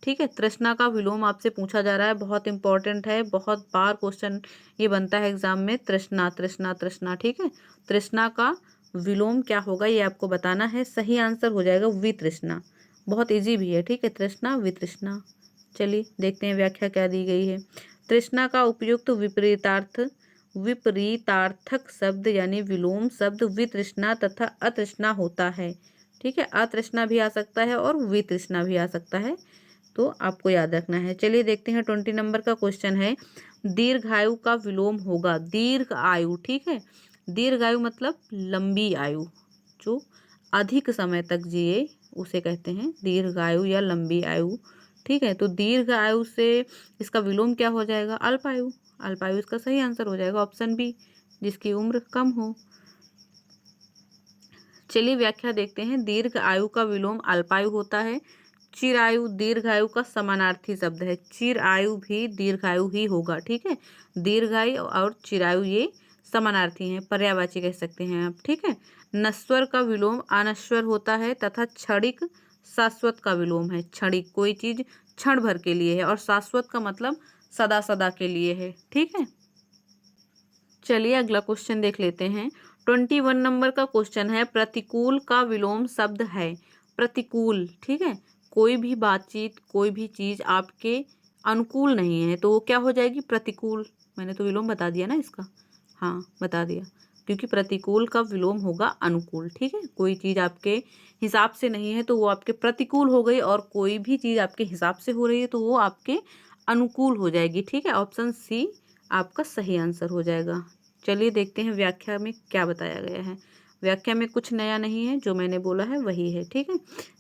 ठीक है, तृष्णा का विलोम आपसे पूछा जा रहा है, बहुत इंपॉर्टेंट है, बहुत बार क्वेश्चन ये बनता है एग्जाम में। तृष्णा तृष्णा तृष्णा। ठीक है, तृष्णा का विलोम क्या होगा ये आपको बताना है। सही आंसर हो जाएगा वितृष्णा, बहुत इजी भी है। ठीक है, तृष्णा वितृष्णा। चलिए देखते हैं व्याख्या क्या दी गई है। तृष्णा का उपयुक्त विपरीतार्थक शब्द यानी विलोम शब्द वितृष्णा तथा अतृष्णा होता है। ठीक है, अतृष्णा भी आ सकता है और वितृष्णा भी आ सकता है, तो आपको याद रखना है। चलिए देखते हैं 20 नंबर का क्वेश्चन है, दीर्घायु का विलोम होगा दीर्घ आयु। ठीक है, दीर्घायु मतलब लंबी आयु, जो अधिक समय तक जिए उसे कहते हैं दीर्घायु या लंबी आयु। ठीक है, तो दीर्घ आयु से इसका विलोम क्या हो जाएगा, अल्पायु। अल्पायु इसका सही आंसर हो जाएगा, ऑप्शन बी, जिसकी उम्र कम हो। चलिए व्याख्या देखते हैं। दीर्घ आयु का विलोम अल्पायु होता है। चिरायु दीर्घायु का समानार्थी शब्द है, चिरायु भी दीर्घायु ही होगा। ठीक है, दीर्घायु और चिरायु ये समानार्थी हैं, पर्यायवाची कह सकते हैं आप। ठीक है, नश्वर का विलोम अनश्वर होता है तथा क्षणिक शाश्वत का विलोम है। क्षणिक कोई चीज क्षण भर के लिए है और शाश्वत का मतलब सदा सदा के लिए है। ठीक है, चलिए अगला क्वेश्चन देख लेते हैं। 21 नंबर का क्वेश्चन है, प्रतिकूल का विलोम शब्द है। प्रतिकूल, ठीक है, कोई भी बातचीत कोई भी चीज आपके अनुकूल नहीं है तो वो क्या हो जाएगी, प्रतिकूल। मैंने तो विलोम बता दिया ना इसका, हाँ बता दिया, क्योंकि प्रतिकूल का विलोम होगा अनुकूल। ठीक है, कोई चीज आपके हिसाब से नहीं है तो वो आपके प्रतिकूल हो गई, और कोई भी चीज आपके हिसाब से हो रही है तो वो आपके अनुकूल हो जाएगी। ठीक है, ऑप्शन सी आपका सही आंसर हो जाएगा। चलिए देखते हैं व्याख्या में क्या बताया गया है। व्याख्या में कुछ नया नहीं है, जो मैंने बोला है वही है। ठीक है,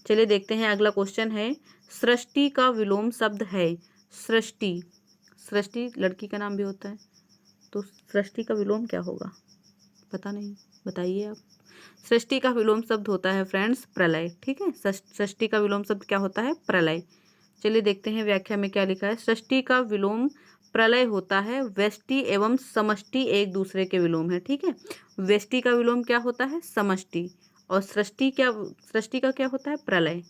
चलिए देखते हैं अगला क्वेश्चन है, सृष्टि का विलोम शब्द है। सृष्टि, सृष्टि लड़की का नाम भी होता है, तो सृष्टि का विलोम क्या होगा, पता नहीं, बताइए आप। सृष्टि का विलोम शब्द होता है फ्रेंड्स प्रलय। ठीक है, सृष्टि का विलोम शब्द क्या होता है, प्रलय। चलिए देखते हैं व्याख्या में क्या लिखा है। सृष्टि का विलोम प्रलय होता है, व्यष्टि एवं समष्टि एक दूसरे के विलोम है। ठीक है, व्यष्टि का विलोम क्या होता है, समष्टि, और सृष्टि का क्या होता है, प्रलय।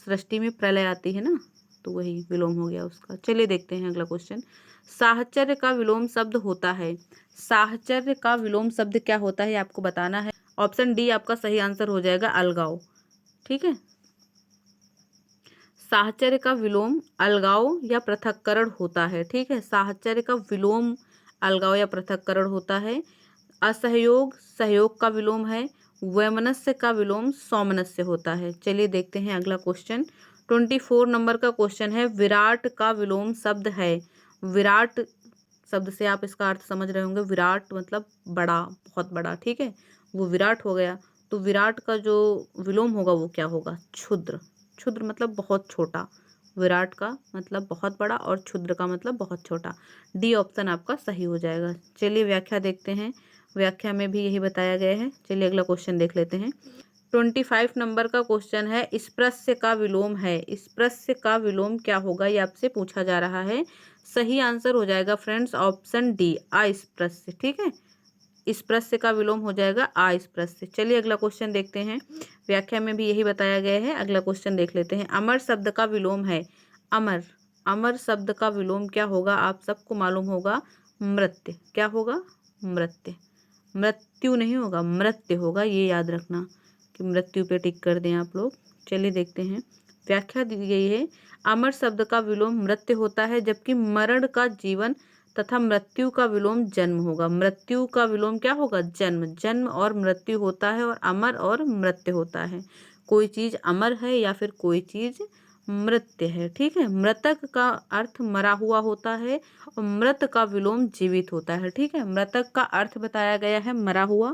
सृष्टि में प्रलय आती है ना, तो वही विलोम हो गया उसका। चलिए देखते हैं अगला क्वेश्चन। साहचर्य का विलोम शब्द होता है। साहचर्य का विलोम शब्द क्या होता है आपको बताना है। ऑप्शन डी आपका सही आंसर हो जाएगा, अलगाव। ठीक है, साहचर्य का विलोम अलगाव या पृथक्करण होता है। ठीक है, साहचर्य का विलोम अलगाव या पृथक्करण होता है। असहयोग सहयोग का विलोम है। वैमनस्य का विलोम सौमनस्य होता है। चलिए देखते हैं अगला क्वेश्चन। 24 नंबर का क्वेश्चन है, विराट का विलोम शब्द है। विराट शब्द से आप इसका अर्थ समझ रहे होंगे, विराट मतलब बड़ा, बहुत बड़ा। ठीक है, वो विराट हो गया, तो विराट का जो विलोम होगा वो क्या होगा, क्षुद्र। क्षुद्र मतलब बहुत छोटा, विराट का मतलब बहुत बड़ा और क्षुद्र का मतलब बहुत छोटा। डी ऑप्शन आपका सही हो जाएगा। चलिए व्याख्या देखते हैं, व्याख्या में भी यही बताया गया है। चलिए अगला क्वेश्चन देख लेते हैं। 25 नंबर का क्वेश्चन है, स्पृश्य का विलोम है। स्पृश्य का विलोम क्या होगा ये आपसे पूछा जा रहा है। सही आंसर हो जाएगा फ्रेंड्स ऑप्शन डी, अस्पृश्य। ठीक है, स्पृश्य का विलोम हो जाएगा अस्पृश्य। चलिए अगला क्वेश्चन देखते हैं, व्याख्या में भी यही बताया गया है। अगला क्वेश्चन देख लेते हैं। अमर शब्द का विलोम है। अमर, अमर शब्द का विलोम क्या होगा, आप सबको मालूम होगा, मृत्य। क्या होगा, मृत्य। मृत्यु नहीं होगा, मृत्य होगा, ये याद रखना कि मृत्यु पे टिक कर दें आप लोग। चलिए देखते हैं, व्याख्या दी गई है। अमर शब्द का विलोम मृत्यु होता है, जबकि मरण का जीवन तथा मृत्यु का विलोम जन्म होगा। मृत्यु का विलोम क्या होगा? जन्म। जन्म और मृत्यु होता है और अमर और मृत्यु होता है। कोई चीज अमर है या फिर कोई चीज मृत्य है। ठीक है, मृतक का अर्थ मरा हुआ होता है और मृत का विलोम जीवित होता है। ठीक है, मृतक का अर्थ बताया गया है मरा हुआ,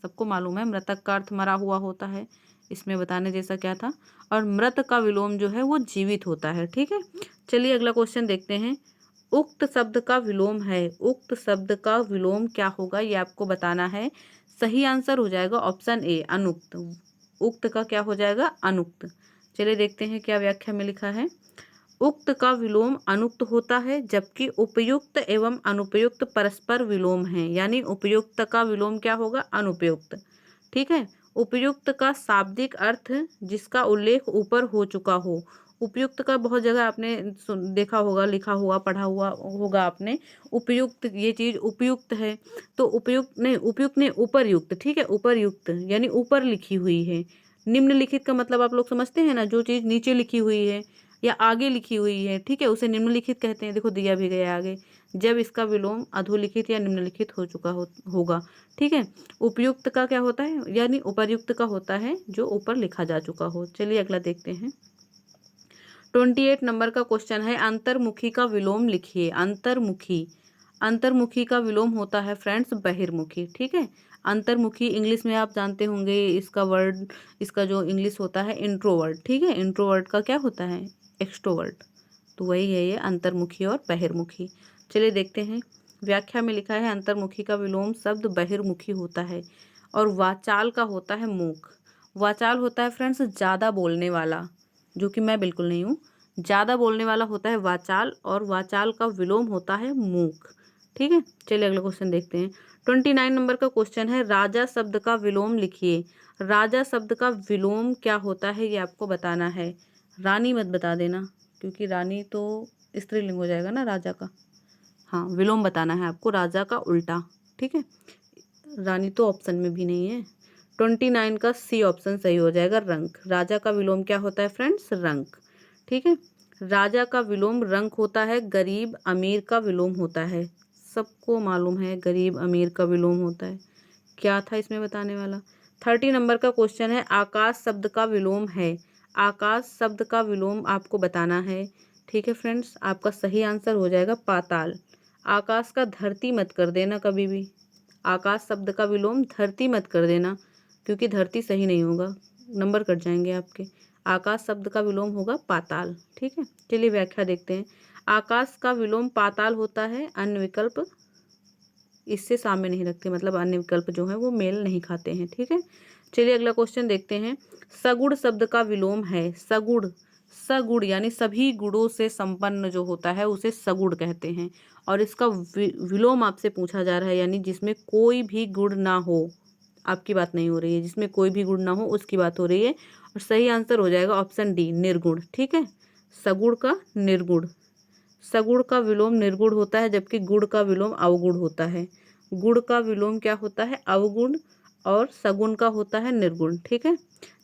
सबको मालूम है मृतक का अर्थ मरा हुआ होता है, इसमें बताने जैसा क्या था। और मृत का विलोम जो है वो जीवित होता है। ठीक है, चलिए अगला क्वेश्चन देखते हैं। उक्त शब्द का विलोम है, उक्त शब्द का विलोम क्या होगा ये आपको बताना है। सही आंसर हो जाएगा ऑप्शन ए, अनुक्त। उक्त का क्या हो जाएगा? अनुक्त। चलिए देखते हैं क्या व्याख्या में लिखा है। उक्त का विलोम अनुक्त होता है, जबकि उपयुक्त एवं अनुपयुक्त परस्पर विलोम है। यानी उपयुक्त का विलोम क्या होगा? अनुपयुक्त। ठीक है, उपयुक्त का शाब्दिक अर्थ जिसका उल्लेख ऊपर हो चुका हो। उपयुक्त का बहुत जगह आपने देखा होगा, लिखा हुआ, पढ़ा हुआ होगा आपने। उपयुक्त, ये चीज उपयुक्त है, तो उपयुक्त नहीं उपरयुक्त। ठीक है, उपरयुक्त यानी ऊपर लिखी हुई है। निम्नलिखित का मतलब आप लोग समझते हैं ना, जो चीज नीचे लिखी हुई है या आगे लिखी हुई है, ठीक है, उसे निम्नलिखित कहते हैं। देखो दिया भी गया आगे, जब इसका विलोम अधोलिखित या निम्नलिखित हो चुका होगा। ठीक है, उपयुक्त का क्या होता है? यानी उपर्युक्त का होता है जो ऊपर लिखा जा चुका हो। चलिए अगला देखते हैं। 28 नंबर का क्वेश्चन है, अंतर्मुखी का विलोम लिखिए। अंतर्मुखी, अंतर्मुखी का विलोम होता है फ्रेंड्स बहिर्मुखी। ठीक है, अंतर्मुखी इंग्लिश में आप जानते होंगे इसका वर्ड, इसका जो इंग्लिश होता है इंट्रोवर्ट। ठीक है, इंट्रोवर्ट का क्या होता है? एक्सट्रोवर्ट। तो वही है ये अंतर्मुखी और बहिर्मुखी। चलिए देखते हैं, व्याख्या में लिखा है अंतर्मुखी का विलोम शब्द बहिर्मुखी होता है और वाचाल का होता है मूक। वाचाल होता है फ्रेंड्स ज़्यादा बोलने वाला, जो कि मैं बिल्कुल नहीं हूँ। ज़्यादा बोलने वाला होता है वाचाल और वाचाल का विलोम होता है मूक। ठीक है, चलिए अगला क्वेश्चन देखते हैं। 29 नंबर का क्वेश्चन है, राजा शब्द का विलोम लिखिए। राजा शब्द का विलोम क्या होता है ये आपको बताना है। रानी मत बता देना, क्योंकि रानी तो स्त्रीलिंग हो जाएगा ना राजा का। हाँ, विलोम बताना है आपको, राजा का उल्टा। ठीक है, रानी तो ऑप्शन में भी नहीं है। 29 का सी ऑप्शन सही हो जाएगा, रंक। राजा का विलोम क्या होता है फ्रेंड्स? रंक। ठीक है, राजा का विलोम रंक होता है। गरीब अमीर का विलोम होता है, सबको मालूम है गरीब अमीर का विलोम होता है। क्या था इसमें बताने वाला? 30 नंबर का क्वेश्चन है, आकाश शब्द का विलोम है। आकाश शब्द का विलोम आपको बताना है। ठीक है फ्रेंड्स, आपका सही आंसर हो जाएगा पाताल। आकाश का धरती मत कर देना कभी भी। आकाश शब्द का विलोम धरती मत कर देना, क्योंकि धरती सही नहीं होगा, नंबर कट जाएंगे आपके। आकाश शब्द का विलोम होगा पाताल। ठीक है, चलिए व्याख्या देखते हैं। आकाश का विलोम पाताल होता है, अन्य विकल्प इससे सामने नहीं रखते, मतलब अन्य विकल्प जो है वो मेल नहीं खाते हैं। ठीक है, चलिए अगला क्वेश्चन देखते हैं। सगुण शब्द का विलोम है। सगुण, सगुण यानी सभी गुणों से संपन्न जो होता है उसे सगुण कहते हैं। और इसका विलोम आपसे पूछा जा रहा है, यानी जिसमें कोई भी गुण ना हो। आपकी बात नहीं हो रही है, जिसमें कोई भी गुण ना हो उसकी बात हो रही है। और सही आंसर हो जाएगा ऑप्शन डी, निर्गुण। ठीक है, सगुण का निर्गुण। सगुण का विलोम निर्गुण होता है, जबकि गुण का विलोम अवगुण होता है। गुण का विलोम क्या होता है? अवगुण। और सगुण का होता है निर्गुण। ठीक है,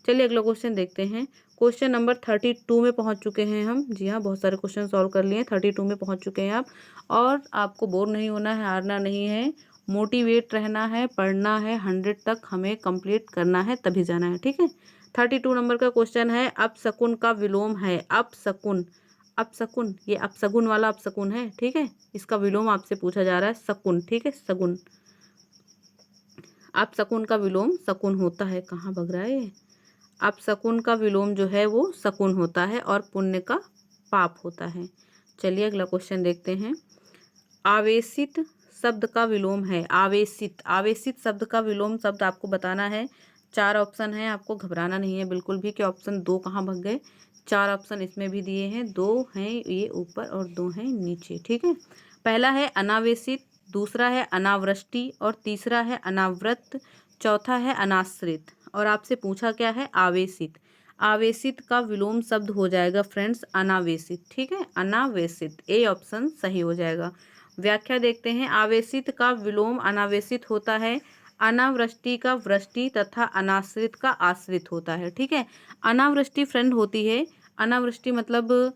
चलिए अगला क्वेश्चन देखते हैं। क्वेश्चन नंबर 32 में पहुंच चुके हैं हम। जी हाँ, बहुत सारे क्वेश्चन सॉल्व कर लिए, 32 में पहुंच चुके हैं आप। और आपको बोर नहीं होना है, हारना नहीं है, मोटिवेट रहना है, पढ़ना है, 100 तक हमें कंप्लीट करना है, तभी जाना है। ठीक है, 32 नंबर का क्वेश्चन है, अपशकुन का विलोम है। अपशकुन, अपशकुन ये अपशगुन वाला अपशकुन है। ठीक है, इसका विलोम आपसे पूछा जा रहा है शकुन। ठीक है, शकुन। अपशकुन का विलोम शकुन होता है। कहाँ भग रहा है? अपशकुन का विलोम जो है वो शकुन होता है और पुण्य का पाप होता है। चलिए अगला क्वेश्चन देखते हैं। आवेशित शब्द का विलोम है। आवेशित, आवेशित शब्द का विलोम शब्द आपको बताना है। 4 ऑप्शन है, आपको घबराना नहीं है बिल्कुल भी कि ऑप्शन 2 कहाँ भग गए। 4 ऑप्शन इसमें भी दिए हैं, 2 हैं ये ऊपर और 2 हैं नीचे। ठीक है, पहला है अनावेशित, दूसरा है अनावृष्टि और तीसरा है अनावृत, चौथा है अनाश्रित। और आपसे पूछा क्या है? आवेशित। आवेशित का विलोम शब्द हो जाएगा फ्रेंड्स अनावेशित। ठीक है, अनावेशित, ए ऑप्शन सही हो जाएगा। व्याख्या देखते हैं। आवेशित का विलोम अनावेशित होता है। अनावृष्टि का वृष्टि तथा अनाश्रित का आश्रित होता है। ठीक है, अनावृष्टि फ्रेंड होती है, अनावृष्टि मतलब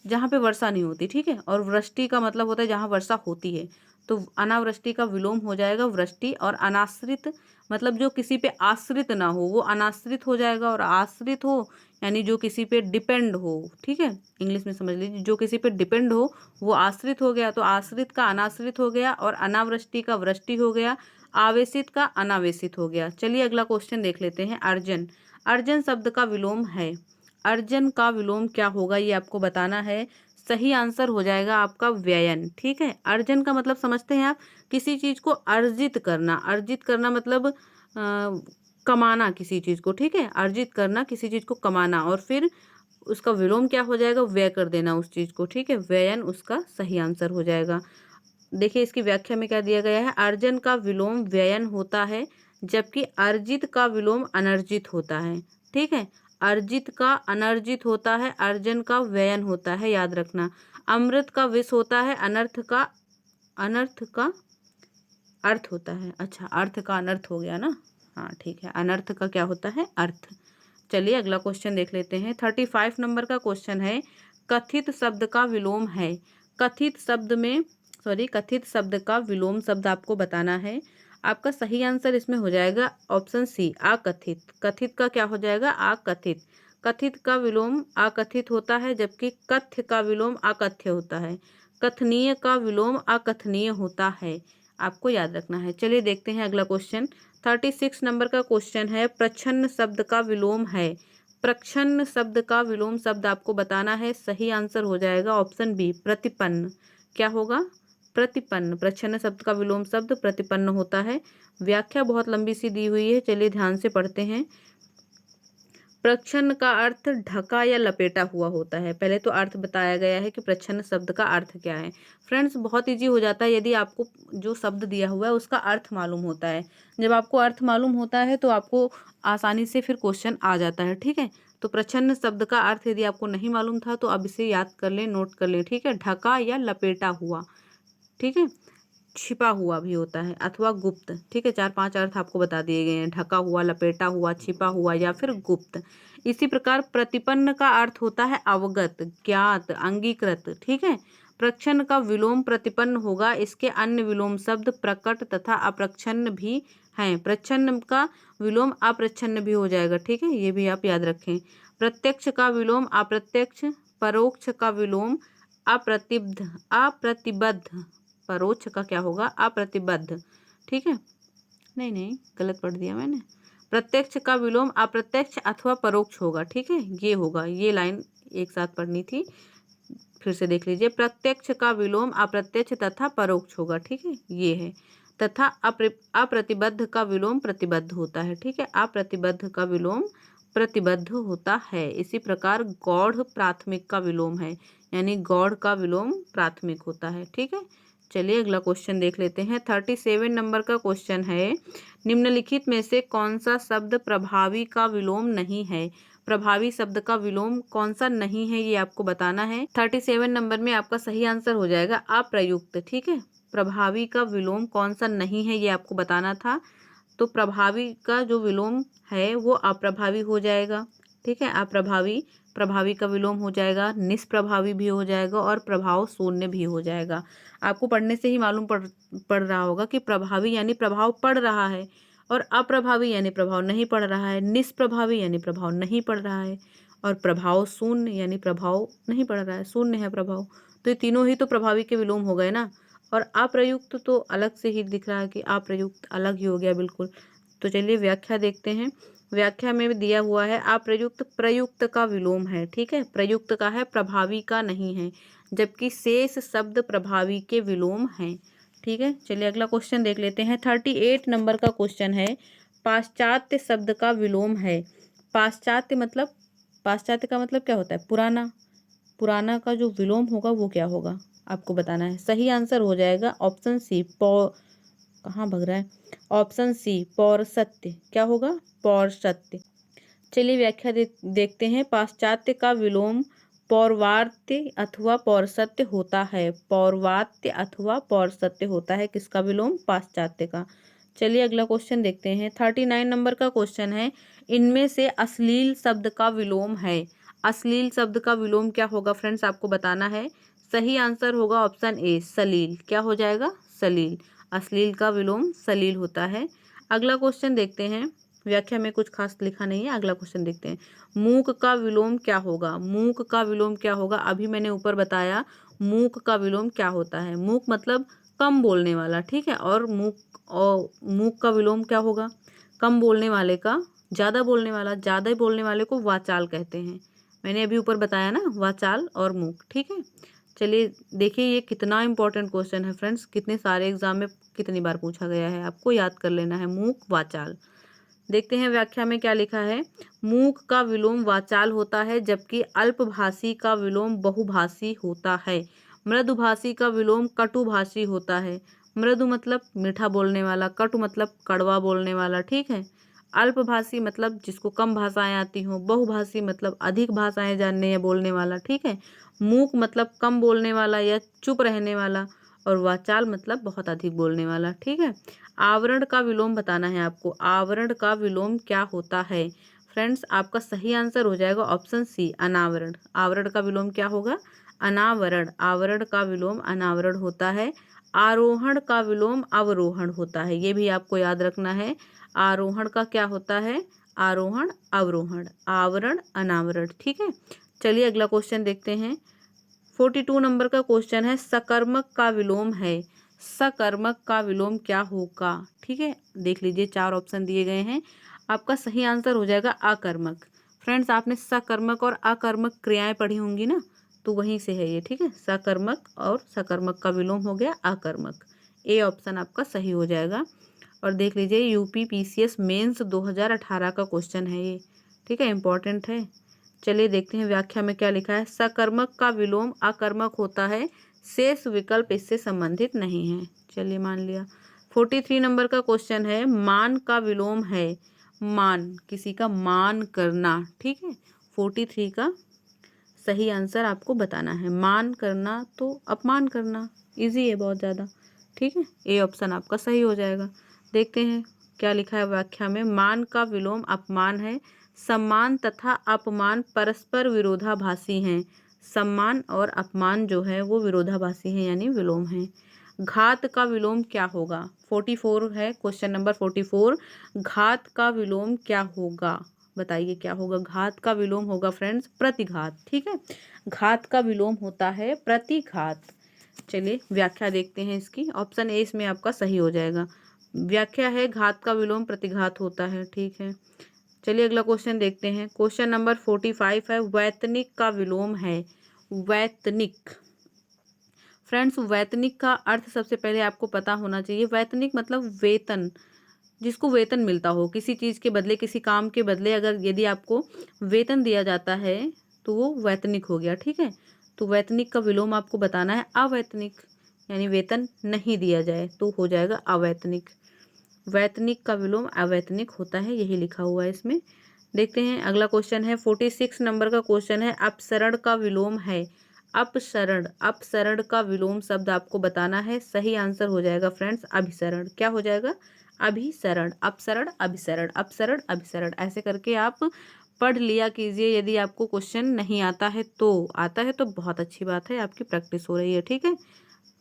जहाँ पे वर्षा नहीं होती। ठीक है, और वृष्टि का मतलब होता है जहाँ वर्षा होती है। तो अनावृष्टि का विलोम हो जाएगा वृष्टि, और अनाश्रित मतलब जो किसी पे आश्रित ना हो वो अनाश्रित हो जाएगा, और आश्रित हो यानी जो किसी पे डिपेंड हो। ठीक है, इंग्लिश में समझ लीजिए, जो किसी पे डिपेंड हो वो आश्रित हो गया, तो आश्रित का अनाश्रित हो गया, और अनावृष्टि का वृष्टि हो गया, आवेशित का अनावेशित हो गया। चलिए अगला क्वेश्चन देख लेते हैं। अर्जन, अर्जन शब्द का विलोम है। अर्जन का विलोम क्या होगा ये आपको बताना है। सही आंसर हो जाएगा आपका व्ययन। ठीक है, अर्जन का मतलब समझते हैं आप, किसी चीज को अर्जित करना। अर्जित करना मतलब कमाना किसी चीज को। ठीक है, अर्जित करना किसी चीज को कमाना, और फिर उसका विलोम क्या हो जाएगा, व्यय कर देना उस चीज को। ठीक है, व्ययन उसका सही आंसर हो जाएगा। देखिए इसकी व्याख्या में क्या दिया गया है। अर्जन का विलोम व्ययन होता है, जबकि अर्जित का विलोम अनर्जित होता है। ठीक है, अर्जित का अनर्जित होता है, अर्जन का व्ययन होता है, याद रखना। अमृत का विष होता है, अनर्थ का अर्थ होता है। अच्छा, अर्थ का अनर्थ हो गया ना। हाँ ठीक है, अनर्थ का क्या होता है, अर्थ। चलिए अगला क्वेश्चन देख लेते हैं। 35 नंबर का क्वेश्चन है। कथित शब्द का विलोम है। कथित शब्द में कथित शब्द का विलोम शब्द आपको बताना है। आपका सही आंसर इसमें हो जाएगा ऑप्शन सी, अकथित। कथित का क्या हो जाएगा, अकथित। कथित का विलोम अकथित होता है, जबकि कथ्य का विलोम अकथ्य होता है। कथनीय का विलोम अकथनीय होता है, आपको याद रखना है। चलिए देखते हैं अगला क्वेश्चन। 36 नंबर का क्वेश्चन है। प्रच्छन्न शब्द का विलोम है। प्रच्छन्न शब्द का विलोम शब्द आपको बताना है। सही आंसर हो जाएगा ऑप्शन बी, प्रतिपन्न। क्या होगा, प्रतिपन्न। प्रच्छन्न शब्द का विलोम शब्द प्रतिपन्न होता है। व्याख्या बहुत लंबी सी दी हुई है, चलिए ध्यान से पढ़ते हैं। प्रच्छन्न का अर्थ ढका या लपेटा हुआ होता है। पहले तो अर्थ बताया गया है कि प्रच्छन्न शब्द का अर्थ क्या है। फ्रेंड्स बहुत इजी हो जाता है यदि आपको जो शब्द दिया हुआ है उसका अर्थ मालूम होता है। जब आपको अर्थ मालूम होता है तो आपको आसानी से फिर क्वेश्चन आ जाता है। ठीक है, तो प्रच्छन्न शब्द का अर्थ यदि आपको नहीं मालूम था तो अब इसे याद कर लें, नोट कर लें। ठीक है, ढका या लपेटा हुआ। ठीक है, छिपा हुआ भी होता है, अथवा गुप्त। ठीक है, 4-5 अर्थ आपको बता दिए गए हैं, ढका हुआ, लपेटा हुआ, छिपा हुआ या फिर गुप्त। इसी प्रकार प्रतिपन्न का अर्थ होता है अवगत, ज्ञात, अंगीकृत। ठीक है, प्रच्छन्न का विलोम प्रतिपन्न होगा। इसके अन्य विलोम शब्द प्रकट तथा अप्रच्छन्न भी हैं। प्रच्छन्न का विलोम अप्रच्छन्न भी हो जाएगा। ठीक है, ये भी आप याद रखें। प्रत्यक्ष का विलोम अप्रत्यक्ष, परोक्ष का विलोम अप्रतिबद्ध। परोक्ष का क्या होगा, अप्रतिबद्ध। ठीक है, नहीं नहीं गलत पढ़ दिया मैंने। प्रत्यक्ष का विलोम अप्रत्यक्ष अथवा परोक्ष होगा। ठीक है, ये होगा, ये लाइन एक साथ पढ़नी थी, फिर से देख लीजिए। प्रत्यक्ष का विलोम अप्रत्यक्ष तथा परोक्ष होगा। ठीक है, ये है। तथा अप्रतिबद्ध का विलोम प्रतिबद्ध होता है। ठीक है, अप्रतिबद्ध का विलोम प्रतिबद्ध होता है। इसी प्रकार गौड़ प्राथमिक का विलोम है, यानी गौड़ का विलोम प्राथमिक होता है। ठीक है, चलिए अगला क्वेश्चन देख लेते हैं। 37 नंबर का क्वेश्चन है। निम्नलिखित में से कौन सा शब्द प्रभावी का विलोम नहीं है। प्रभावी शब्द का विलोम कौन सा नहीं है ये आपको बताना है। 37 नंबर में आपका सही आंसर हो जाएगा अप्रयुक्त। ठीक है, प्रभावी का विलोम कौन सा नहीं है ये आपको बताना था। तो प्रभावी का जो विलोम है वो अप्रभावी हो जाएगा। ठीक है, अप्रभावी, प्रभावी का विलोम हो जाएगा, निष्प्रभावी भी हो जाएगा, और प्रभाव शून्य भी हो जाएगा। आपको पढ़ने से ही मालूम पड़ रहा होगा कि प्रभावी यानी प्रभाव पड़ रहा है, और अप्रभावी यानी प्रभाव नहीं पड़ रहा है, निष्प्रभावी यानी प्रभाव नहीं पड़ रहा है, और प्रभाव शून्य यानी प्रभाव नहीं पड़ रहा है, शून्य है प्रभाव। तो ये तीनों ही तो प्रभावी के विलोम हो गए ना। और अप्रयुक्त तो अलग से ही दिख रहा है कि अप्रयुक्त अलग ही हो गया बिल्कुल। तो चलिए व्याख्या देखते हैं। व्याख्या में भी दिया हुआ है अप्रयुक्त प्रयुक्त का विलोम है। ठीक है, प्रयुक्त का है, प्रभावी का नहीं है, जबकि शेष शब्द प्रभावी के विलोम हैं। ठीक है, चलिए अगला क्वेश्चन देख लेते हैं। 38 नंबर का क्वेश्चन है। पाश्चात्य शब्द का विलोम है। पाश्चात्य मतलब, पाश्चात्य का मतलब क्या होता है, पुराना। पुराना का जो विलोम होगा वो क्या होगा आपको बताना है। सही आंसर हो जाएगा ऑप्शन सी, कहाँ भग रहा है, ऑप्शन सी पौरसत्य। क्या होगा, पौरसत्य। चलिए व्याख्या देखते हैं। पाश्चात्य का विलोम पौर्वात्य अथवा पौरसत्य होता है। पौर्वात्य अथवा पौरसत्य होता है किसका विलोम? पाश्चात्य का। चलिए अगला क्वेश्चन देखते हैं। 39 नंबर का क्वेश्चन है, इनमें से अश्लील शब्द का विलोम है। अश्लील शब्द का विलोम क्या होगा फ्रेंड्स, आपको बताना है। सही आंसर होगा ऑप्शन ए सलील। क्या हो जाएगा? सलील। अश्लील का विलोम सलील होता है। अगला क्वेश्चन देखते हैं। व्याख्या में कुछ खास लिखा नहीं है, अगला क्वेश्चन देखते हैं। मूक का विलोम क्या होगा? मूक का विलोम क्या होगा? अभी मैंने ऊपर बताया मूक का विलोम क्या होता है। मूक मतलब कम बोलने वाला, ठीक है। और मूक का विलोम क्या होगा? कम बोलने वाले का ज्यादा बोलने वाला, ज्यादा बोलने वाले को वाचाल कहते हैं। मैंने अभी ऊपर बताया ना, वाचाल और मूक, ठीक है। चलिए देखिए ये कितना इंपॉर्टेंट क्वेश्चन है फ्रेंड्स, कितने सारे एग्जाम में कितनी बार पूछा गया है, आपको याद कर लेना है। मूक वाचाल। देखते हैं व्याख्या में क्या लिखा है। मूक का विलोम वाचाल होता है, जबकि अल्पभाषी का विलोम बहुभाषी होता है। मृदुभाषी का विलोम कटुभाषी होता है। मृदु मतलब मीठा बोलने वाला, कटु मतलब कड़वा बोलने वाला, ठीक है। अल्पभाषी मतलब जिसको कम भाषाएं आती हों, बहुभाषी मतलब अधिक भाषाएं जानने या बोलने वाला, ठीक है। मूक मतलब कम बोलने वाला या चुप रहने वाला, और वाचाल मतलब बहुत अधिक बोलने वाला, ठीक है। आवरण का विलोम बताना है आपको। आवरण का विलोम क्या होता है फ्रेंड्स? आपका सही आंसर हो जाएगा ऑप्शन सी अनावरण। आवरण का विलोम क्या होगा? अनावरण। आवरण का विलोम अनावरण होता है। आरोहण का विलोम अवरोहण होता है, ये भी आपको याद रखना है। आरोहण का क्या होता है? आरोहण अवरोहण। आवरण अनावरण, ठीक है। चलिए अगला क्वेश्चन देखते हैं। 42 नंबर का क्वेश्चन है, सकर्मक का विलोम है। सकर्मक का विलोम क्या होगा? ठीक है, देख लीजिए 4 ऑप्शन दिए गए हैं। आपका सही आंसर हो जाएगा अकर्मक। फ्रेंड्स आपने सकर्मक और अकर्मक क्रियाएं पढ़ी होंगी ना, तो वहीं से है ये, ठीक है। सकर्मक और सकर्मक का विलोम हो गया अकर्मक। ए ऑप्शन आपका सही हो जाएगा। और देख लीजिए यूपी पीसीएस मेंस 2018 का क्वेश्चन है ये, ठीक है, इंपॉर्टेंट है। चलिए देखते हैं व्याख्या में क्या लिखा है। सकर्मक का विलोम अकर्मक होता है, शेष विकल्प इससे संबंधित नहीं है। चलिए मान लिया। 43 नंबर का क्वेश्चन है, मान का विलोम है। मान, किसी का मान करना, ठीक है। 43 का सही आंसर आपको बताना है। मान करना तो अपमान करना, इजी है बहुत ज़्यादा, ठीक है। ए ऑप्शन आपका सही हो जाएगा। देखते हैं क्या लिखा है व्याख्या में। मान का विलोम अपमान है। सम्मान तथा अपमान परस्पर विरोधाभासी हैं। सम्मान और अपमान जो है वो विरोधाभासी हैं, यानी विलोम हैं। घात का विलोम क्या होगा? 44 है क्वेश्चन नंबर 44। घात का विलोम क्या होगा? बताइए क्या होगा? घात का विलोम होगा फ्रेंड्स प्रतिघात, ठीक है। घात का विलोम होता है प्रतिघात। चलिए व्याख्या देखते हैं इसकी। ऑप्शन ए इसमें आपका सही हो जाएगा। व्याख्या है घात का विलोम प्रतिघात होता है, ठीक है। चलिए अगला क्वेश्चन देखते हैं। क्वेश्चन नंबर 45 है, वैतनिक का विलोम है। वैतनिक। फ्रेंड्स वैतनिक का अर्थ सबसे पहले आपको पता होना चाहिए। वैतनिक मतलब वेतन, जिसको वेतन मिलता हो किसी चीज़ के बदले, किसी काम के बदले अगर यदि आपको वेतन दिया जाता है तो वो वैतनिक हो गया, ठीक है। तो वैतनिक का विलोम आपको बताना है अवैतनिक, यानी वेतन नहीं दिया जाए तो हो जाएगा अवैतनिक। वैतनिक का विलोम अवैतनिक होता है, यही लिखा हुआ है इसमें। देखते हैं अगला क्वेश्चन है। 46 नंबर का क्वेश्चन है, अपसरण का विलोम है। अपसरण। अपसरण का विलोम शब्द आपको बताना है। सही आंसर हो जाएगा फ्रेंड्स अभिसरण। क्या हो जाएगा? अभिसरण। अपसरण अभिसरण, अपसरण अभिसरण, ऐसे करके आप पढ़ लिया कीजिए। यदि आपको क्वेश्चन नहीं आता है तो, आता है तो बहुत अच्छी बात है, आपकी प्रैक्टिस हो रही है, ठीक है।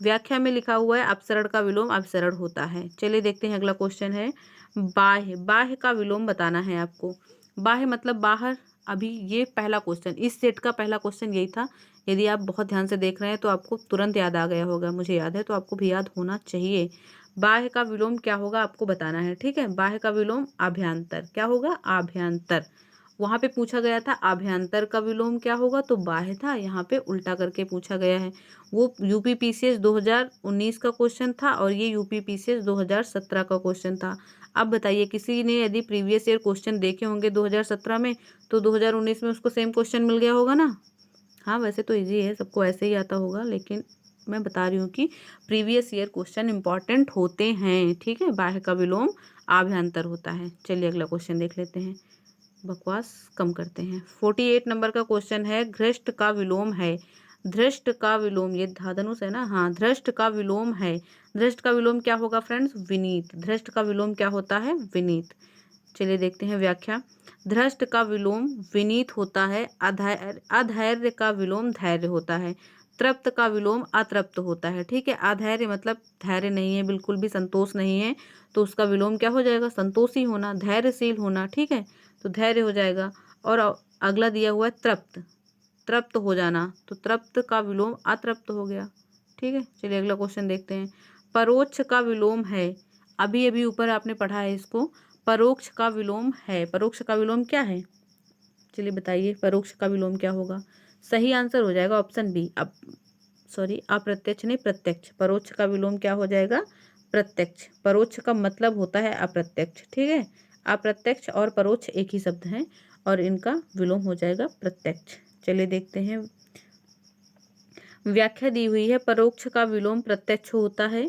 व्याख्या में लिखा हुआ है अपसरण का विलोम अभिसरण होता है। चलिए देखते हैं अगला क्वेश्चन है, बाह्य। बाह्य का विलोम बताना है आपको। बाह्य मतलब बाहर। अभी ये पहला क्वेश्चन, इस सेट का पहला क्वेश्चन यही था। यदि आप बहुत ध्यान से देख रहे हैं तो आपको तुरंत याद आ गया होगा, मुझे याद है, तो आपको भी याद होना चाहिए। बाह्य का विलोम क्या होगा आपको बताना है, ठीक है। बाह्य का विलोम आभ्यंतर। क्या होगा? आभ्यंतर। वहां पे पूछा गया था आभ्यंतर का विलोम क्या होगा, तो बाह्य था। यहाँ पे उल्टा करके पूछा गया है। वो यूपी पीसीएस 2019 का क्वेश्चन था और ये यूपी पीसीएस 2017 का क्वेश्चन था। अब बताइए किसी ने यदि प्रीवियस ईयर क्वेश्चन देखे होंगे 2017 में, तो 2019 में उसको सेम क्वेश्चन मिल गया होगा ना। हाँ वैसे तो इजी है, सबको ऐसे ही आता होगा, लेकिन मैं बता रही हूँ कि प्रीवियस ईयर क्वेश्चन इंपॉर्टेंट होते हैं, ठीक है। बाह्य का विलोम आभ्यंतर होता है। चलिए अगला क्वेश्चन देख लेते हैं। बकवास कम करते हैं। 48 नंबर का क्वेश्चन है, धृष्ट का विलोम है। धृष्ट का विलोम, ये धाधनुष है ना, हाँ, धृष्ट का विलोम है। धृष्ट का विलोम क्या होगा फ्रेंड्स? विनीत। धृष्ट का विलोम क्या होता है? विनीत। चलिए देखते हैं व्याख्या। धृष्ट का विलोम विनीत होता है। अधैर्य का विलोम धैर्य होता है। तृप्त का विलोम अतृप्त होता है। ठीक है, अधैर्य मतलब धैर्य नहीं है, बिल्कुल भी संतोष नहीं है, तो उसका विलोम क्या हो जाएगा? संतोषी होना, धैर्यशील होना। ठीक है, तो धैर्य हो जाएगा। और अगला दिया हुआ है तृप्त, तृप्त हो जाना, तो तृप्त का विलोम अतृप्त हो गया। ठीक है, चलिए अगला क्वेश्चन देखते हैं। परोक्ष का विलोम है। अभी अभी ऊपर आपने पढ़ा है इसको। परोक्ष का विलोम है। परोक्ष का विलोम क्या है? चलिए बताइए, परोक्ष का विलोम क्या होगा? सही आंसर हो जाएगा ऑप्शन बी। अब सॉरी, अप्रत्यक्ष नहीं, प्रत्यक्ष। परोक्ष का विलोम क्या हो जाएगा? प्रत्यक्ष। परोक्ष का मतलब होता है अप्रत्यक्ष। ठीक है, अप्रत्यक्ष और परोक्ष एक ही शब्द हैं और इनका विलोम हो जाएगा प्रत्यक्ष। चलिए देखते हैं, व्याख्या दी हुई है, परोक्ष का विलोम प्रत्यक्ष होता है।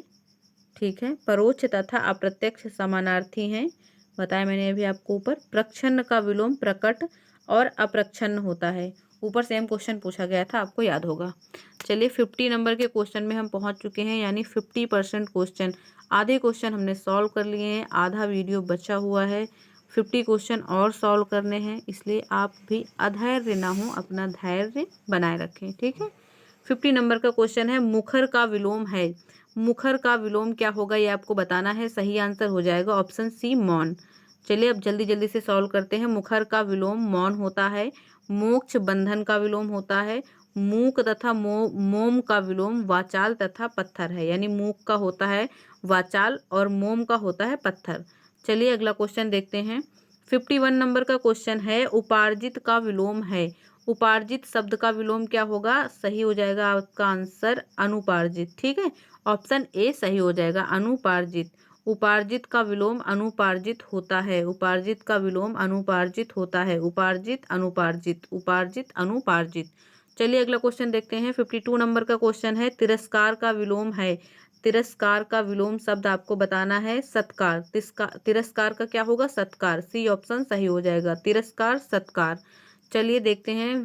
ठीक है, परोक्ष तथा अप्रत्यक्ष समानार्थी हैं, बताया मैंने अभी आपको ऊपर। प्रच्छन्न का विलोम प्रकट और अप्रच्छन्न होता है। ऊपर सेम क्वेश्चन पूछा गया था, आपको याद होगा। चलिए 50 नंबर के क्वेश्चन में हम पहुंच चुके हैं, यानी 50% क्वेश्चन। आधे क्वेश्चन हमने सॉल्व कर लिए हैं, आधा वीडियो बचा हुआ है। 50 क्वेश्चन और सॉल्व करने हैं, इसलिए आप भी अधैर्य ना हो, अपना धैर्य बनाए रखें। ठीक है, 50 नंबर का क्वेश्चन है, मुखर का विलोम है। मुखर का विलोम क्या होगा, ये आपको बताना है। सही आंसर हो जाएगा ऑप्शन सी, मौन। चलिए अब जल्दी जल्दी से सॉल्व करते हैं। मुखर का विलोम मौन होता है। मोक्ष बंधन का विलोम होता है। मूक तथा मोम का विलोम वाचाल तथा पत्थर है, यानी मूक का होता है वाचाल और मोम का होता है पत्थर। चलिए अगला क्वेश्चन देखते हैं। 51 नंबर का क्वेश्चन है, उपार्जित का विलोम है। उपार्जित शब्द का विलोम क्या होगा? सही हो जाएगा आपका आंसर अनुपार्जित। ठीक है, ऑप्शन ए सही हो जाएगा, अनुपार्जित। उपार्जित का विलोम अनुपार्जित होता है। उपार्जित का विलोम अनुपार्जित होता है। उपार्जित अनुपार्जित, उपार्जित अनुपार्जित। चलिए अगला क्वेश्चन देखते हैं। 52 नंबर का क्वेश्चन है, तिरस्कार का विलोम है। तिरस्कार का विलोम शब्द आपको बताना है, सत्कार। तिरस्कार का क्या होगा? सत्कार। सी ऑप्शन सही हो जाएगा, तिरस्कार सत्कार। चलिए देखते हैं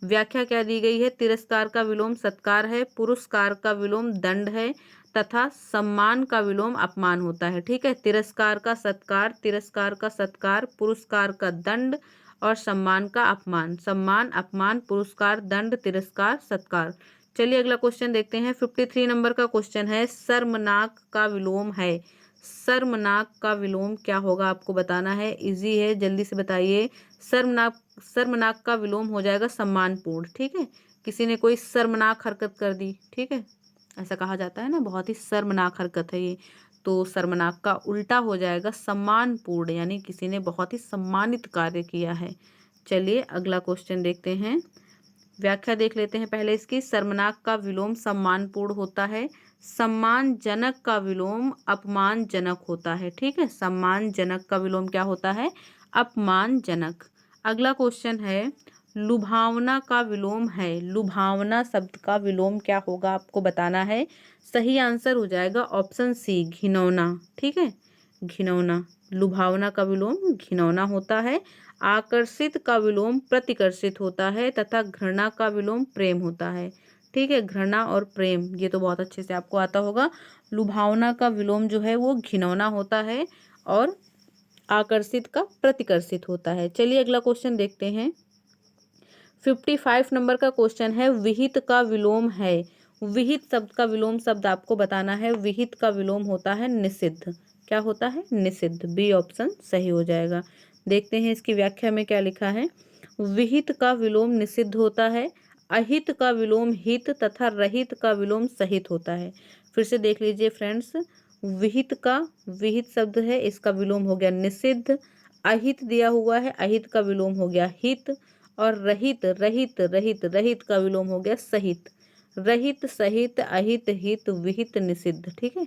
व्याख्या क्या दी गई है। तिरस्कार का विलोम सत्कार है। पुरस्कार का विलोम दंड है तथा सम्मान का विलोम अपमान होता है। ठीक है, तिरस्कार का सत्कार, तिरस्कार का सत्कार, पुरस्कार का दंड और सम्मान का अपमान। सम्मान, अपमान, पुरस्कार, दंड, तिरस्कार, सत्कार। चलिए अगला क्वेश्चन देखते हैं। 53 नंबर का क्वेश्चन है, शर्मनाक का विलोम है। शर्मनाक का विलोम क्या होगा, आपको बताना है। इजी है, जल्दी से बताइए। शर्मनाक, शर्मनाक का विलोम हो जाएगा सम्मानपूर्ण। ठीक है, किसी ने कोई शर्मनाक हरकत कर दी, ठीक है, ऐसा कहा जाता है ना, बहुत ही शर्मनाक हरकत है ये, तो शर्मनाक का उल्टा हो जाएगा सम्मानपूर्ण, यानी किसी ने बहुत ही सम्मानित कार्य किया है। चलिए अगला क्वेश्चन देखते हैं, व्याख्या देख लेते हैं पहले इसकी। शर्मनाक का विलोम सम्मानपूर्ण होता है। सम्मानजनक का विलोम अपमानजनक होता है। ठीक है, सम्मानजनक का विलोम क्या होता है? अपमानजनक। अगला क्वेश्चन है, लुभावना का विलोम है। लुभावना शब्द का विलोम क्या होगा, आपको बताना है। सही आंसर हो जाएगा ऑप्शन सी, घिनौना। ठीक है, घिनौना। लुभावना का विलोम घिनौना होता है। आकर्षित का विलोम प्रतिकर्षित होता है तथा घृणा का विलोम प्रेम होता है। ठीक है, घृणा और प्रेम, ये तो बहुत अच्छे से आपको आता होगा। लुभावना का विलोम जो है वो घिनौना होता है और आकर्षित का प्रतिकर्षित होता है। चलिए अगला क्वेश्चन देखते हैं। 55 नंबर का क्वेश्चन है, विहित का विलोम है। विहित शब्द का विलोम शब्द आपको बताना है। विहित का विलोम होता है निषिद्ध। क्या होता है? निषिद्ध। बी ऑप्शन सही हो जाएगा। देखते हैं इसकी व्याख्या में क्या लिखा है। विहित का विलोम निषिद्ध होता है। अहित का विलोम हित तथा रहित का विलोम सहित होता है। फिर से देख लीजिए फ्रेंड्स, विहित का, विहित शब्द है, इसका विलोम हो गया निषिद्ध। अहित दिया हुआ है, अहित का विलोम हो गया हित। और रहित, रहित, रहित, रहित का विलोम हो गया सहित। रहित, सहित, अहित, हित, विहित, निषिद्ध। ठीक है,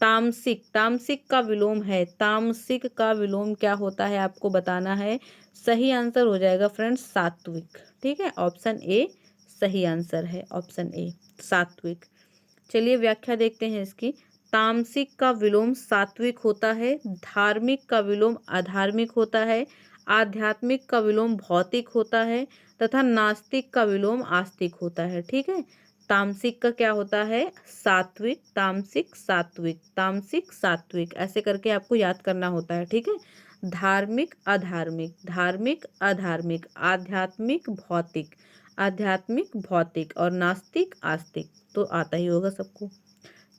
तामसिक, तामसिक का विलोम है। तामसिक का विलोम क्या होता है, आपको बताना है। सही आंसर हो जाएगा फ्रेंड्स सात्विक। ठीक है, ऑप्शन ए सही आंसर है, ऑप्शन ए सात्विक। चलिए व्याख्या देखते हैं इसकी। तामसिक का विलोम सात्विक होता है, धार्मिक का विलोम अधार्मिक होता है, आध्यात्मिक का विलोम भौतिक होता है तथा नास्तिक का विलोम आस्तिक होता है। ठीक है, तामसिक का क्या होता है? सात्विक, तामसिक, सात्विक, तामसिक, सात्विक, ऐसे करके आपको याद करना होता है। ठीक है, धार्मिक अधार्मिक, धार्मिक अधार्मिक, आध्यात्मिक भौतिक, आध्यात्मिक भौतिक और नास्तिक आस्तिक, तो आता ही होगा सबको।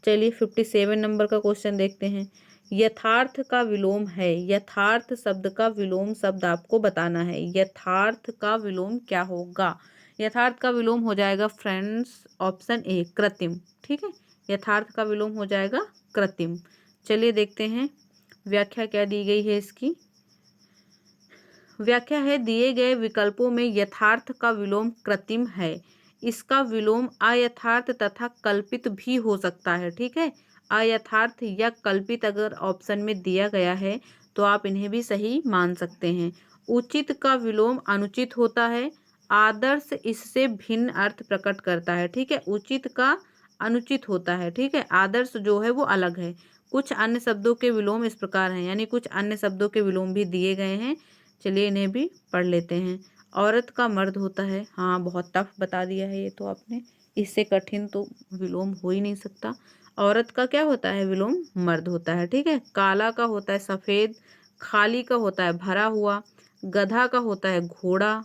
चलिए 57 नंबर का क्वेश्चन देखते हैं। यथार्थ का विलोम है, यथार्थ शब्द का विलोम शब्द आपको बताना है। यथार्थ का विलोम क्या होगा? यथार्थ का विलोम हो जाएगा फ्रेंड्स ऑप्शन ए कृत्रिम। ठीक है, यथार्थ का विलोम हो जाएगा कृत्रिम। चलिए देखते हैं व्याख्या क्या दी गई है इसकी। व्याख्या है, दिए गए विकल्पों में यथार्थ का विलोम कृत्रिम है। इसका विलोम अयथार्थ तथा कल्पित भी हो सकता है। ठीक है, अयथार्थ या कल्पित अगर ऑप्शन में दिया गया है तो आप इन्हें भी सही मान सकते हैं। उचित का विलोम अनुचित होता है। आदर्श इससे भिन्न अर्थ प्रकट करता है। ठीक है, उचित का अनुचित होता है। ठीक है, आदर्श जो है वो अलग है। कुछ अन्य शब्दों के विलोम इस प्रकार हैं, यानी कुछ अन्य शब्दों के विलोम भी दिए गए हैं। चलिए इन्हें भी पढ़ लेते हैं। औरत का मर्द होता है, हाँ बहुत टफ बता दिया है ये तो आपने, इससे कठिन तो विलोम हो ही नहीं सकता। औरत का क्या होता है विलोम? मर्द होता है। ठीक है, काला का होता है सफ़ेद, खाली का होता है भरा हुआ, गधा का होता है घोड़ा।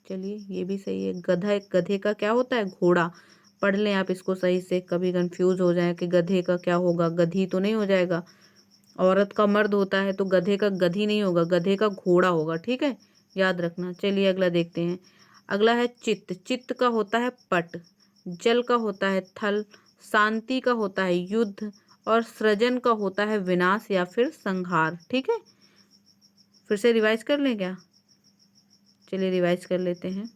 चलिए ये भी सही है, गधा गधे का क्या होता है? घोड़ा। पढ़ लें आप इसको सही से, कभी कंफ्यूज हो जाए कि गधे का क्या होगा, गधी तो नहीं हो जाएगा। औरत का मर्द होता है तो गधे का गधी नहीं होगा, गधे का घोड़ा होगा। ठीक है, याद रखना। चलिए अगला देखते हैं। अगला है चित्त। चित्त का होता है पट, जल का होता है थल, शांति का होता है युद्ध और सृजन का होता है विनाश या फिर संहार। ठीक है, फिर से रिवाइज कर लें क्या? चलिए रिवाइज कर लेते हैं।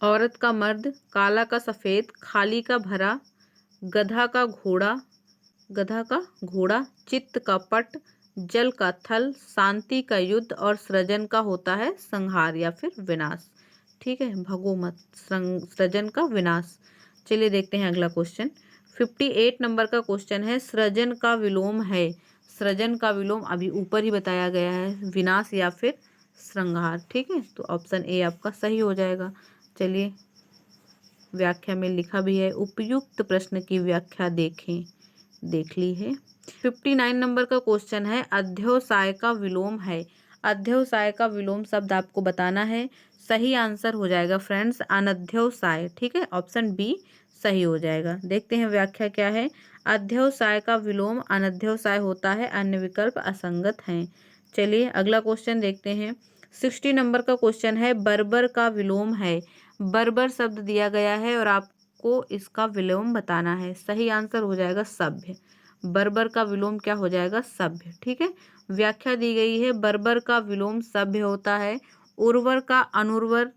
औरत का मर्द, काला का सफ़ेद, खाली का भरा, गधा का घोड़ा, गधा का घोड़ा, चित्त का पट, जल का थल, शांति का युद्ध और सृजन का होता है संहार या फिर विनाश। ठीक है, भगो मत, सृजन का विनाश। चलिए देखते हैं अगला क्वेश्चन। 58 नंबर का क्वेश्चन है, सृजन का विलोम है। सृजन का विलोम अभी ऊपर ही बताया गया है, विनाश या फिर संहार। ठीक है, तो ऑप्शन ए आपका सही हो जाएगा। चलिए व्याख्या में लिखा भी है, उपयुक्त प्रश्न की व्याख्या देखें, देख ली है। 59 नंबर का क्वेश्चन है, अध्यवसाय का विलोम है। अध्यवसाय का विलोम शब्द आपको बताना है। सही आंसर हो जाएगा फ्रेंड्स अनध्यवसाय। ठीक है, ऑप्शन बी सही हो जाएगा। देखते हैं व्याख्या क्या है। अध्यवसाय का विलोम अनध्यवसाय होता है, अन्य विकल्प असंगत हैं। चलिए अगला क्वेश्चन देखते हैं। 60 नंबर का क्वेश्चन है, बर्बर का विलोम है। बर्बर शब्द दिया गया है और आपको इसका विलोम बताना है। सही आंसर हो जाएगा सभ्य। बर्बर का विलोम क्या हो जाएगा? सभ्य। ठीक है, व्याख्या दी गई है, बर्बर का विलोम सभ्य होता है। उर्वर का अनुर्वर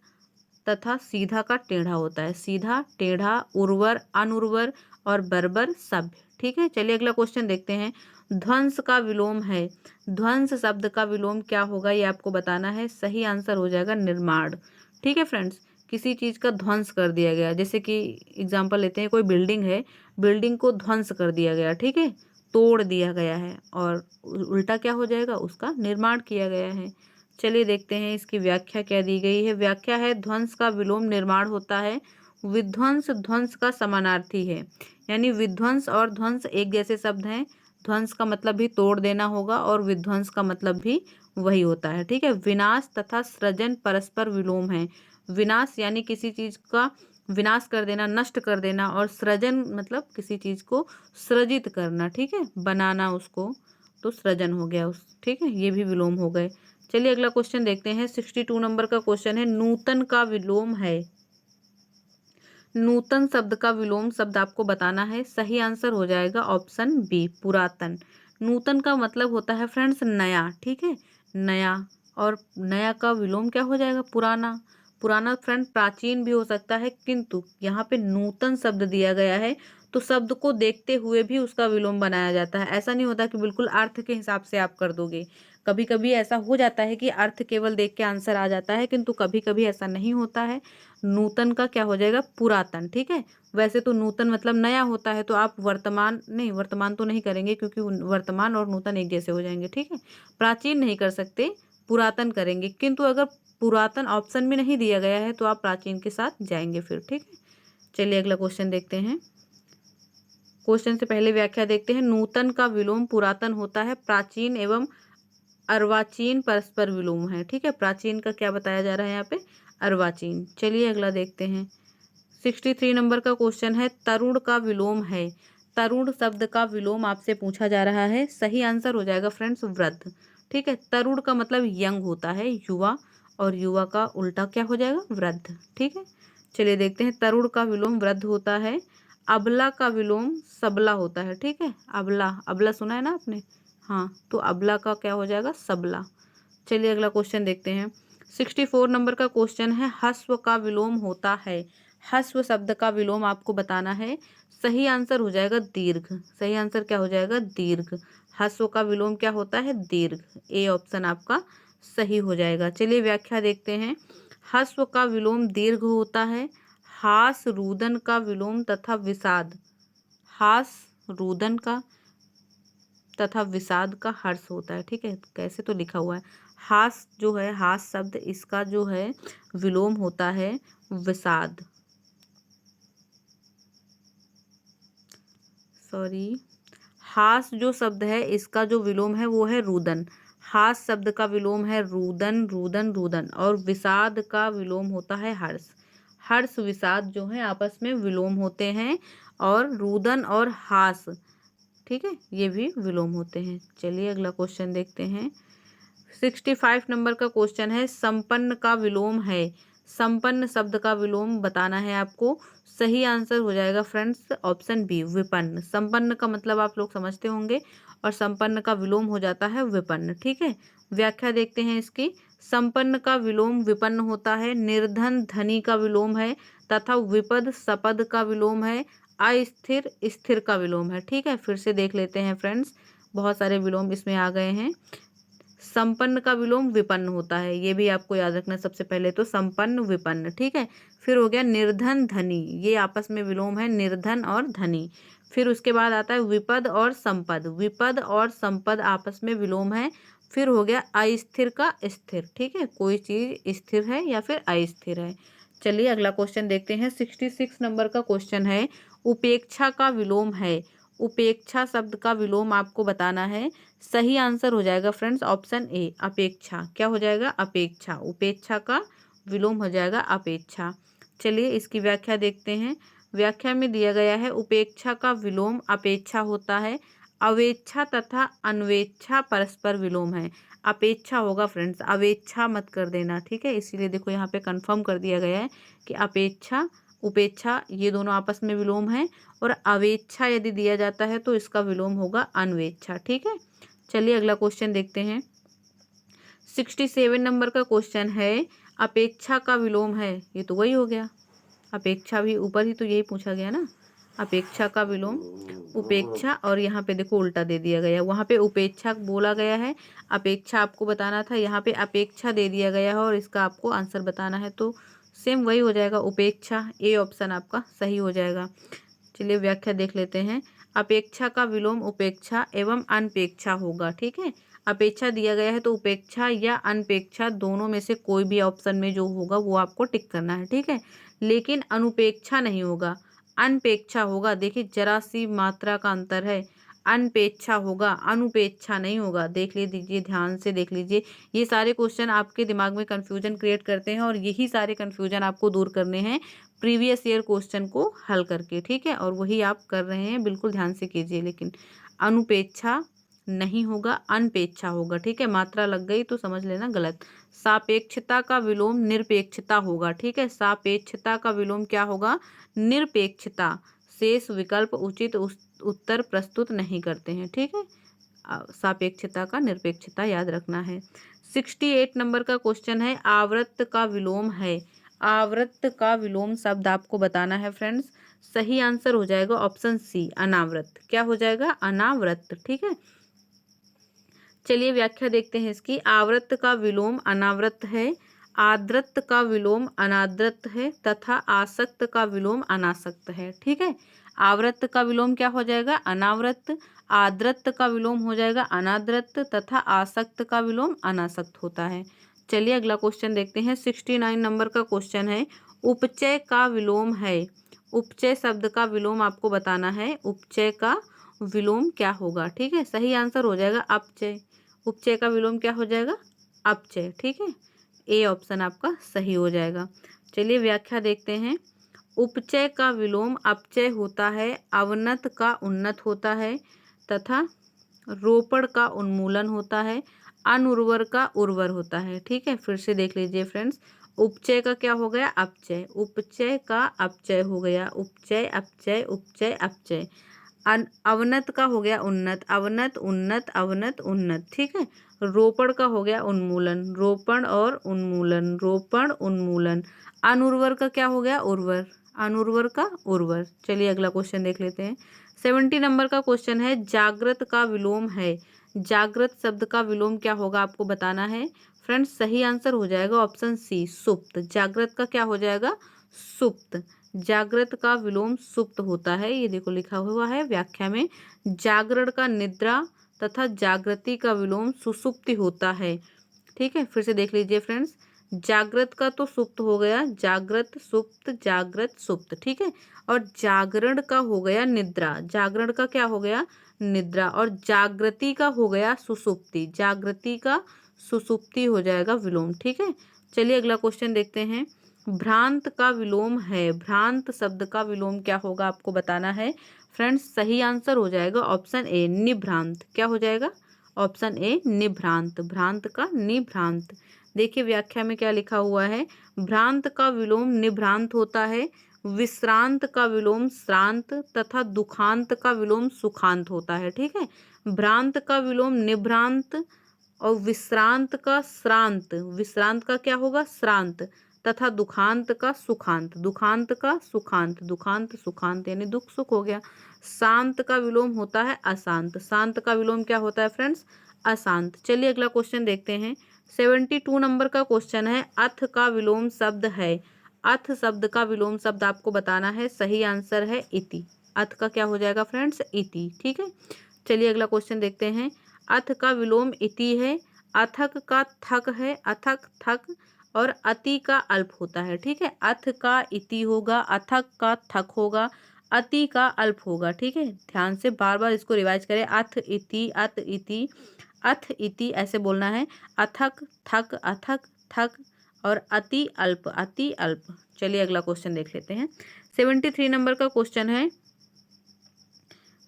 तथा सीधा का टेढ़ा होता है। सीधा, टेढ़ा, उर्वर, अनुर्वर और बर्बर सभ्य। ठीक है, चलिए अगला क्वेश्चन देखते हैं। ध्वंस का विलोम है। ध्वंस शब्द का विलोम क्या होगा ये आपको बताना है। सही आंसर हो जाएगा निर्माण। ठीक है फ्रेंड्स, किसी चीज का ध्वंस कर दिया गया, जैसे कि एग्जांपल लेते हैं, कोई बिल्डिंग है, बिल्डिंग को ध्वंस कर दिया गया। ठीक है, तोड़ दिया गया है, और उल्टा क्या हो जाएगा? उसका निर्माण किया गया है। चलिए देखते हैं इसकी व्याख्या क्या दी गई है। व्याख्या है, ध्वंस का विलोम निर्माण होता है। विध्वंस ध्वंस का समानार्थी है, यानी विध्वंस और ध्वंस एक जैसे शब्द हैं। ध्वंस का मतलब भी तोड़ देना होगा और विध्वंस का मतलब भी वही होता है। ठीक है, विनाश तथा सृजन परस्पर विलोम है। विनाश यानी किसी चीज का विनाश कर देना, नष्ट कर देना, और सृजन मतलब किसी चीज को सृजित करना। ठीक है, बनाना उसको, तो सृजन हो गया उस। ठीक है, ये भी विलोम हो गए। चलिए अगला क्वेश्चन देखते हैं। 62 नंबर का क्वेश्चन है, नूतन का विलोम है। नूतन शब्द का विलोम शब्द आपको बताना है। सही आंसर हो जाएगा ऑप्शन बी पुरातन। नूतन का मतलब होता है फ्रेंड्स नया। ठीक है, नया, और नया का विलोम क्या हो जाएगा? पुराना। पुराना फ्रेंड प्राचीन भी हो सकता है, किंतु यहाँ पे नूतन शब्द दिया गया है तो शब्द को देखते हुए भी उसका विलोम बनाया जाता है। ऐसा नहीं होता कि बिल्कुल अर्थ के हिसाब से आप कर दोगे, कभी कभी ऐसा हो जाता है कि अर्थ केवल देख के आंसर आ जाता है, किंतु कभी कभी ऐसा नहीं होता है। नूतन का क्या हो जाएगा, पुरातन। ठीक है, वैसे तो नूतन मतलब नया होता है, तो आप वर्तमान नहीं, वर्तमान तो नहीं करेंगे क्योंकि वर्तमान और नूतन एक जैसे हो जाएंगे। ठीक है, प्राचीन नहीं कर सकते, पुरातन करेंगे। किंतु अगर पुरातन ऑप्शन में नहीं दिया गया है तो आप प्राचीन के साथ जाएंगे फिर। ठीक है, चलिए अगला क्वेश्चन देखते हैं। क्वेश्चन से पहले व्याख्या देखते हैं। नूतन का विलोम पुरातन होता है, प्राचीन एवं अर्वाचीन परस्पर विलोम है। ठीक है, प्राचीन का क्या बताया जा रहा है यहाँ पे, अर्वाचीन। चलिए अगला देखते हैं। 63 नंबर का क्वेश्चन है, तरुण का विलोम है। तरुण शब्द का विलोम आपसे पूछा जा रहा है। सही आंसर हो जाएगा फ्रेंड्स वृद्ध। ठीक है, तरुण का मतलब यंग होता है, युवा, और युवा का उल्टा क्या हो जाएगा, वृद्ध। ठीक है, चलिए देखते हैं। तरुण का विलोम वृद्ध होता है। अबला का विलोम सबला होता है। ठीक है, अबला, अबला सुना है ना आपने, हाँ, तो अबला का क्या हो जाएगा, सबला। चलिए अगला क्वेश्चन देखते हैं। 64 नंबर का क्वेश्चन है, हस्व का विलोम होता है। हस्व शब्द का विलोम आपको बताना है। सही आंसर हो जाएगा दीर्घ। सही आंसर क्या हो जाएगा, दीर्घ। हस्व का विलोम क्या होता है, दीर्घ। ए ऑप्शन आपका सही हो जाएगा। चलिए व्याख्या देखते हैं। हस्व का विलोम दीर्घ होता है। हास रुदन का विलोम तथा विषाद, हास रुदन का तथा विषाद का हर्ष होता है। ठीक है, कैसे तो लिखा हुआ है। हास जो है, हास शब्द, इसका जो है विलोम होता है विषाद, सॉरी, हास जो शब्द है इसका जो विलोम है वो है रुदन। हास शब्द का विलोम है रुदन, रुदन, रुदन, और विषाद का विलोम होता है हर्ष। हर्ष विषाद जो है आपस में विलोम होते हैं, और रुदन और हास, ठीक है, ये भी विलोम होते हैं। चलिए अगला क्वेश्चन देखते हैं। 65 नंबर का क्वेश्चन है, संपन्न का विलोम है। संपन्न शब्द का विलोम बताना है आपको। सही आंसर हो जाएगा फ्रेंड्स ऑप्शन बी, विपन्न। संपन्न का मतलब आप लोग समझते होंगे, और संपन्न का विलोम हो जाता है विपन्न। ठीक है, व्याख्या देखते हैं इसकी। संपन्न का विलोम विपन्न होता है। निर्धन धनी का विलोम है, तथा विपद सपद का विलोम है। अस्थिर स्थिर का विलोम है। ठीक है, फिर से देख लेते हैं फ्रेंड्स, बहुत सारे विलोम इसमें आ गए हैं। संपन्न का विलोम विपन्न होता है, ये भी आपको याद रखना है। सबसे पहले तो संपन्न विपन्न। ठीक है, फिर हो गया निर्धन धनी, ये आपस में विलोम है, निर्धन और धनी। फिर उसके बाद आता है विपद और संपद, विपद और संपद आपस में विलोम है। फिर हो गया अस्थिर का स्थिर। ठीक है, कोई चीज स्थिर है या फिर अस्थिर है। चलिए अगला क्वेश्चन देखते हैं। 66 नंबर का क्वेश्चन है, उपेक्षा का विलोम है। उपेक्षा शब्द का विलोम आपको बताना है। सही आंसर हो जाएगा फ्रेंड्स ऑप्शन ए, अपेक्षा। क्या हो जाएगा, अपेक्षा। उपेक्षा का विलोम हो जाएगा अपेक्षा। चलिए इसकी व्याख्या देखते हैं। व्याख्या में दिया गया है, उपेक्षा का विलोम अपेक्षा होता है। अवेच्छा तथा अन्वेच्छा परस्पर विलोम है। अपेक्षा होगा फ्रेंड्स, अवेच्छा मत कर देना। ठीक है, इसीलिए देखो यहाँ पे कंफर्म कर दिया गया है कि अपेक्षा उपेक्षा ये दोनों आपस में विलोम है, और अवेच्छा यदि दिया जाता है तो इसका विलोम होगा अन्वेच्छा। ठीक है, चलिए अगला क्वेश्चन देखते हैं। 67 नंबर का क्वेश्चन है, अपेक्षा का विलोम है। ये तो वही हो गया, अपेक्षा भी ऊपर ही तो यही पूछा गया ना। अपेक्षा का विलोम उपेक्षा, और यहाँ पे देखो उल्टा दे दिया गया, वहाँ पे उपेक्षा बोला गया है, अपेक्षा आपको बताना था, यहाँ पे अपेक्षा दे दिया गया है और इसका आपको आंसर बताना है, तो सेम वही हो जाएगा, उपेक्षा। ए ऑप्शन आपका सही हो जाएगा। चलिए व्याख्या देख लेते हैं। अपेक्षा का विलोम उपेक्षा एवं अनपेक्षा होगा। ठीक है, अपेक्षा दिया गया है तो उपेक्षा या अनपेक्षा दोनों में से कोई भी ऑप्शन में जो होगा वो आपको टिक करना है। ठीक है, लेकिन अनुपेक्षा नहीं होगा, अनपेक्षा होगा। देखिए जरा सी मात्रा का अंतर है, अनपेक्षा होगा, अनुपेक्षा नहीं होगा। देख लीजिए, ध्यान से देख लीजिए, ये सारे क्वेश्चन आपके दिमाग में कंफ्यूजन क्रिएट करते हैं, और यही सारे कंफ्यूजन आपको दूर करने हैं प्रीवियस ईयर क्वेश्चन को हल करके। ठीक है, और वही आप कर रहे हैं, बिल्कुल ध्यान से कीजिए। लेकिन अनुपेक्षा नहीं होगा, अनपेक्षा होगा। ठीक है, मात्रा लग गई तो समझ लेना गलत। सापेक्षता का विलोम निरपेक्षता होगा। ठीक है, सापेक्षता का विलोम क्या होगा, निरपेक्षता। शेष विकल्प उचित उत्तर प्रस्तुत नहीं करते हैं। ठीक है, सापेक्षता का निरपेक्षता याद रखना है। 68 नंबर का क्वेश्चन है, आवृत्त का विलोम है। आवृत्त का विलोम शब्द आपको बताना है फ्रेंड्स। सही आंसर हो जाएगा ऑप्शन सी, अनावृत। क्या हो जाएगा, अनावृत। ठीक है, चलिए व्याख्या देखते हैं इसकी। आवृत्त का विलोम अनावृत्त है, आद्रत का विलोम अनाद्रत है तथा आसक्त का विलोम अनासक्त है। ठीक है, आवृत्त का विलोम क्या हो जाएगा? अनावृत्त। आद्रत का विलोम हो जाएगा अनाद्रत तथा आसक्त का विलोम अनासक्त होता है। चलिए अगला क्वेश्चन देखते हैं। 69 नंबर का क्वेश्चन है, उपचय का विलोम है। उपचय शब्द का विलोम आपको बताना है। उपचय का विलोम क्या होगा? ठीक है, सही आंसर हो जाएगा अपचय। उपचय का विलोम क्या हो जाएगा? अपचय। ठीक है, ए ऑप्शन आपका सही हो जाएगा। चलिए व्याख्या देखते हैं। उपचय का विलोम अपचय होता है, अवनत का उन्नत होता है तथा रोपण का उन्मूलन होता है, अनुर्वर का उर्वर होता है। ठीक है, फिर से देख लीजिए फ्रेंड्स। उपचय का क्या हो गया? अपचय। उपचय का अपचय हो गया। उपचय अपचय उपचय अपचय। अवनत का हो गया उन्नत, अवनत उन्नत अवनत उन्नत। ठीक है, रोपण का हो गया उन्मूलन, रोपण और उन्मूलन, रोपण उन्मूलन। अनुर्वर का क्या हो गया? उर्वर, अनुर्वर का उर्वर। चलिए अगला क्वेश्चन देख लेते हैं। 70 नंबर का क्वेश्चन है, जागृत का विलोम है। जागृत शब्द का विलोम क्या होगा आपको बताना है। फ्रेंड्स सही आंसर हो जाएगा ऑप्शन सी, सुप्त। जागृत का क्या हो जाएगा? सुप्त। जागृत का विलोम सुप्त होता है। ये देखो लिखा हुआ है व्याख्या में, जागरण का निद्रा तथा जागृति का विलोम सुसुप्ति होता है। ठीक है, फिर से देख लीजिए फ्रेंड्स। जागृत का तो सुप्त हो गया, जागृत सुप्त जागृत सुप्त। ठीक है, और जागरण का हो गया निद्रा, जागरण का क्या हो गया? निद्रा। और जागृति का हो गया सुसुप्ति, जागृति का सुसुप्ति हो जाएगा विलोम। ठीक है, चलिए अगला क्वेश्चन देखते हैं। भ्रांत का विलोम है। भ्रांत शब्द का विलोम क्या होगा आपको बताना है। फ्रेंड्स सही आंसर हो जाएगा ऑप्शन ए, निभ्रांत। क्या हो जाएगा? ऑप्शन ए, निभ्रांत। भ्रांत का निभ्रांत। देखिए व्याख्या में क्या लिखा हुआ है। भ्रांत का विलोम निभ्रांत होता है, विश्रांत का विलोम श्रांत तथा दुखांत का विलोम सुखांत होता है। ठीक है, भ्रांत का विलोम निभ्रांत और विश्रांत का श्रांत, विश्रांत का क्या होगा? श्रांत तथा दुखांत का सुखांत, दुखांत का सुखांत, दुखांत सुखांत यानी दुख सुख हो गया। शांत का विलोम होता है अशांत, शांत का विलोम क्या होता है फ्रेंड्स? अशांत। चलिए अगला क्वेश्चन देखते हैं। 72 नंबर का क्वेश्चन है, अथ का विलोम शब्द है। अथ शब्द का विलोम शब्द आपको बताना है। सही आंसर है इति। अथ का क्या हो जाएगा फ्रेंड्स? इति। ठीक है, चलिए अगला क्वेश्चन देखते हैं। अथ का विलोम इति है, अथक का थक है, अथक थक, और अति का अल्प होता है। ठीक है, अथ का इति होगा, अथक का थक होगा, अति का अल्प होगा। ठीक है, ध्यान से बार बार इसको रिवाइज करें। अथ इति, अत इति, अथ इति ऐसे बोलना है। अथक थक, अथक थक, और अति अल्प, अति अल्प। चलिए अगला क्वेश्चन देख लेते हैं। 73 नंबर का क्वेश्चन है।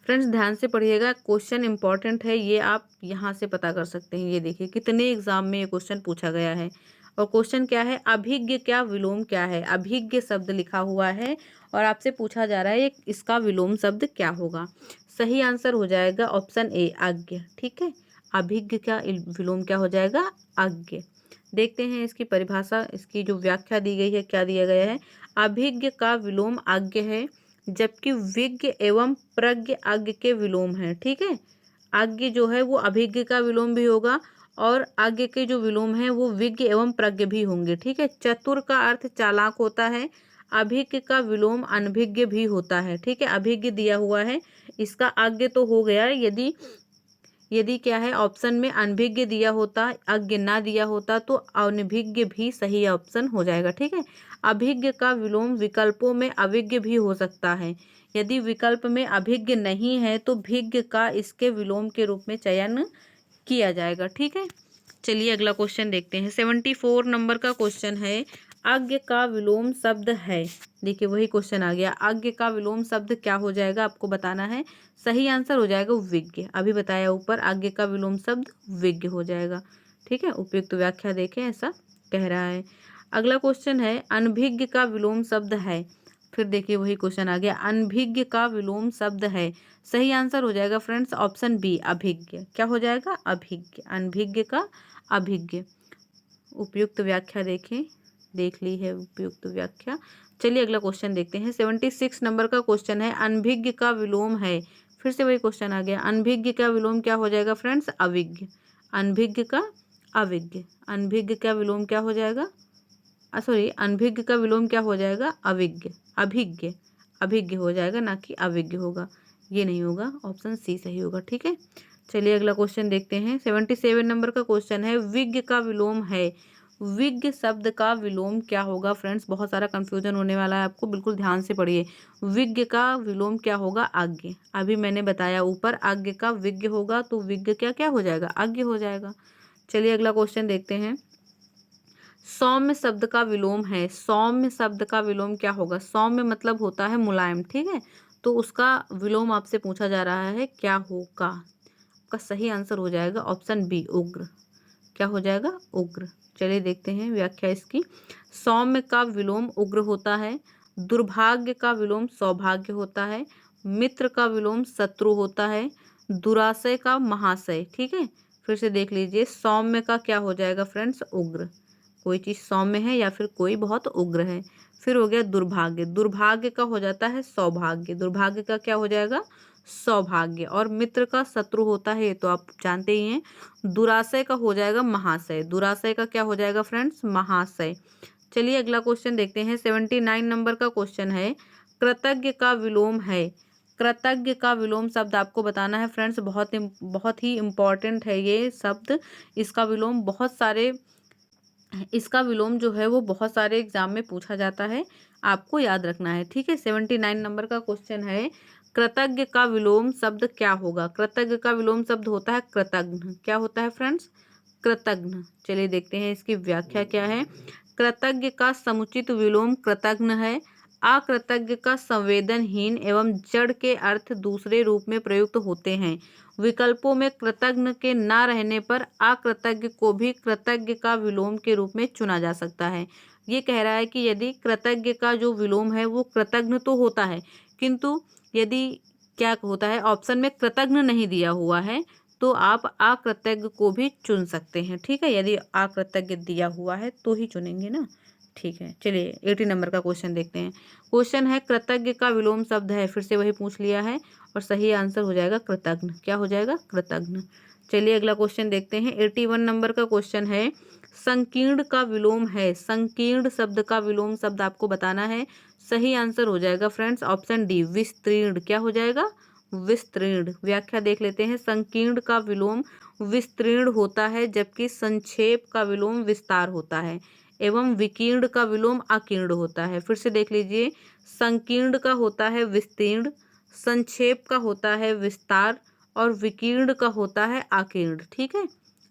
फ्रेंड्स ध्यान से पढ़िएगा, क्वेश्चन इंपॉर्टेंट है, ये आप यहाँ से पता कर सकते हैं। ये देखिए कितने एग्जाम में ये क्वेश्चन पूछा गया है। और क्वेश्चन क्या है? अभिज्ञ क्या विलोम क्या है? अभिज्ञ शब्द लिखा हुआ है और आपसे पूछा जा रहा है इसका विलोम शब्द क्या होगा। सही आंसर हो जाएगा ऑप्शन ए, अज्ञ। ठीक है, अभिज्ञ का विलोम क्या हो जाएगा? अज्ञ। देखते हैं इसकी परिभाषा, इसकी जो व्याख्या दी गई है, क्या दिया गया है। अभिज्ञ का विलोम अज्ञ है, जबकि विज्ञ एवं प्रज्ञ अज्ञ के विलोम है। ठीक है, अज्ञ जो है वो अभिज्ञ का विलोम भी होगा और अज्ञ के जो विलोम है वो विज्ञ एवं प्रज्ञ भी होंगे। ठीक है, चतुर का अर्थ चालाक होता है, अभिज्ञ का विलोम अनभिज्ञ भी होता है। ठीक है, अभिज्ञ दिया हुआ है, इसका अज्ञ तो हो गया। यदि यदि क्या है ऑप्शन में अनभिज्ञ दिया होता, अज्ञ ना दिया होता, तो अनभिज्ञ भी सही ऑप्शन हो जाएगा। ठीक है, अभिज्ञ का विलोम विकल्पों में अभिज्ञ भी हो सकता है। यदि विकल्प में अभिज्ञ नहीं है तो भिज्ञ का इसके विलोम के रूप में चयन किया जाएगा। ठीक है, चलिए अगला क्वेश्चन देखते हैं। 74 नंबर का क्वेश्चन है, अज्ञ का विलोम शब्द है। देखिए वही क्वेश्चन आ गया, अज्ञ का विलोम शब्द क्या हो जाएगा आपको बताना है। सही आंसर हो जाएगा विज्ञ। अभी बताया ऊपर, अज्ञ का विलोम शब्द विज्ञ हो जाएगा। ठीक है, उपयुक्त व्याख्या देखें, ऐसा कह रहा है। अगला क्वेश्चन है, अनभिज्ञ का विलोम शब्द है। फिर देखिए वही क्वेश्चन आ गया, अनभिज्ञ का विलोम शब्द है। सही आंसर हो जाएगा फ्रेंड्स ऑप्शन बी, अभिज्ञ। क्या हो जाएगा? अभिज्ञ। अनभिज्ञ का अभिज्ञ। उपयुक्त व्याख्या देखें, देख ली है उपयुक्त व्याख्या। चलिए अगला क्वेश्चन देखते हैं। 76 नंबर का क्वेश्चन है, अनभिज्ञ का विलोम है। फिर से वही क्वेश्चन आ गया, अनभिज्ञ का विलोम क्या हो जाएगा फ्रेंड्स? अविज्ञ। अनभिज्ञ का अविज्ञ, अनभिज्ञ का विलोम क्या हो जाएगा, सॉरी, अनभिज्ञ का विलोम क्या हो जाएगा, अभिज्ञ, अभिज्ञ, अभिज्ञ हो जाएगा, ना कि अविज्ञ होगा, ये नहीं होगा, ऑप्शन सी सही होगा। ठीक है, चलिए अगला क्वेश्चन देखते हैं। 77 नंबर का क्वेश्चन है, विज्ञ का विलोम है। विज्ञ शब्द का विलोम क्या होगा फ्रेंड्स, बहुत सारा कंफ्यूजन होने वाला है आपको, बिल्कुल ध्यान से पढ़िए। विज्ञ का विलोम क्या होगा, आज्ञ। अभी मैंने बताया ऊपर आज्ञ का विज्ञ होगा, तो विज्ञ क्या क्या हो जाएगा, आज्ञ हो जाएगा। चलिए अगला क्वेश्चन देखते हैं। सौम्य शब्द का विलोम है। सौम्य शब्द का विलोम क्या होगा, सौम्य मतलब होता है मुलायम, ठीक है, तो उसका विलोम आपसे पूछा जा रहा है, क्या होगा। आपका सही आंसर हो जाएगा ऑप्शन बी, उग्र। क्या हो जाएगा, उग्र। चलिए देखते हैं व्याख्या इसकी। सौम्य का विलोम उग्र होता है। दुर्भाग्य का विलोम सौभाग्य होता है। मित्र का विलोम शत्रु होता है। दुराशय का महाशय। ठीक है, फिर से देख लीजिए, सौम्य का क्या हो जाएगा फ्रेंड्स, उग्र। कोई चीज सौम्य है या फिर कोई बहुत उग्र है। फिर हो गया दुर्भाग्य, दुर्भाग्य का हो जाता है सौभाग्य, दुर्भाग्य का क्या हो जाएगा, सौभाग्य। और मित्र का शत्रु होता है, ये तो आप जानते ही हैं। दुराशय का हो जाएगा महाशय, दुराशय का क्या हो जाएगा फ्रेंड्स, महाशय। चलिए अगला क्वेश्चन देखते हैं। 79 नंबर का क्वेश्चन है, कृतज्ञ का विलोम है। कृतज्ञ का विलोम शब्द आपको बताना है फ्रेंड्स, बहुत ही इम्पोर्टेंट है ये शब्द। इसका विलोम बहुत सारे, इसका विलोम जो है वो बहुत सारे एग्जाम में पूछा जाता है, आपको याद रखना है। ठीक है, 79 नंबर का क्वेश्चन है, कृतज्ञ का विलोम शब्द क्या होगा। कृतज्ञ का विलोम शब्द होता है कृतघ्न। क्या होता है फ्रेंड्स, कृतघ्न। चलिए देखते हैं इसकी व्याख्या क्या है। कृतज्ञ का समुचित विलोम कृतघ्न है। अकृतज्ञ का संवेदनहीन एवं जड़ के अर्थ दूसरे रूप में प्रयुक्त होते हैं। विकल्पों में कृतज्ञ के न रहने पर अकृतज्ञ को भी कृतज्ञ का विलोम के रूप में चुना जा सकता है। ये कह रहा है कि यदि कृतज्ञ का जो विलोम है वो कृतज्ञ तो होता है, किंतु यदि क्या होता है, ऑप्शन में कृतज्ञ नहीं दिया हुआ है, तो आप अकृतज्ञ को भी चुन सकते हैं। ठीक है, यदि अकृतज्ञ दिया हुआ है तो ही चुनेंगे ना। ठीक है, चलिए 80 नंबर का क्वेश्चन देखते हैं। क्वेश्चन है, कृतज्ञ का विलोम शब्द है। फिर से वही पूछ लिया है, और सही आंसर हो जाएगा कृतघ्न। क्या हो जाएगा, कृतघ्न। चलिए अगला क्वेश्चन देखते हैं। 81 नंबर का क्वेश्चन है, संकीर्ण का विलोम है। संकीर्ण शब्द का विलोम शब्द आपको बताना है। सही आंसर हो जाएगा फ्रेंड्स ऑप्शन डी, विस्तीर्ण। क्या हो जाएगा, विस्तीर्ण। व्याख्या देख लेते हैं। संकीर्ण का विलोम विस्तीर्ण होता है, जबकि संक्षेप का विलोम विस्तार होता है, एवं विकीर्ण का विलोम अकीर्ण होता है। फिर से देख लीजिए, संकीर्ण का होता है विस्तीर्ण, संक्षेप का होता है विस्तार, और विकीर्ण का होता है आकीर्ण। ठीक है,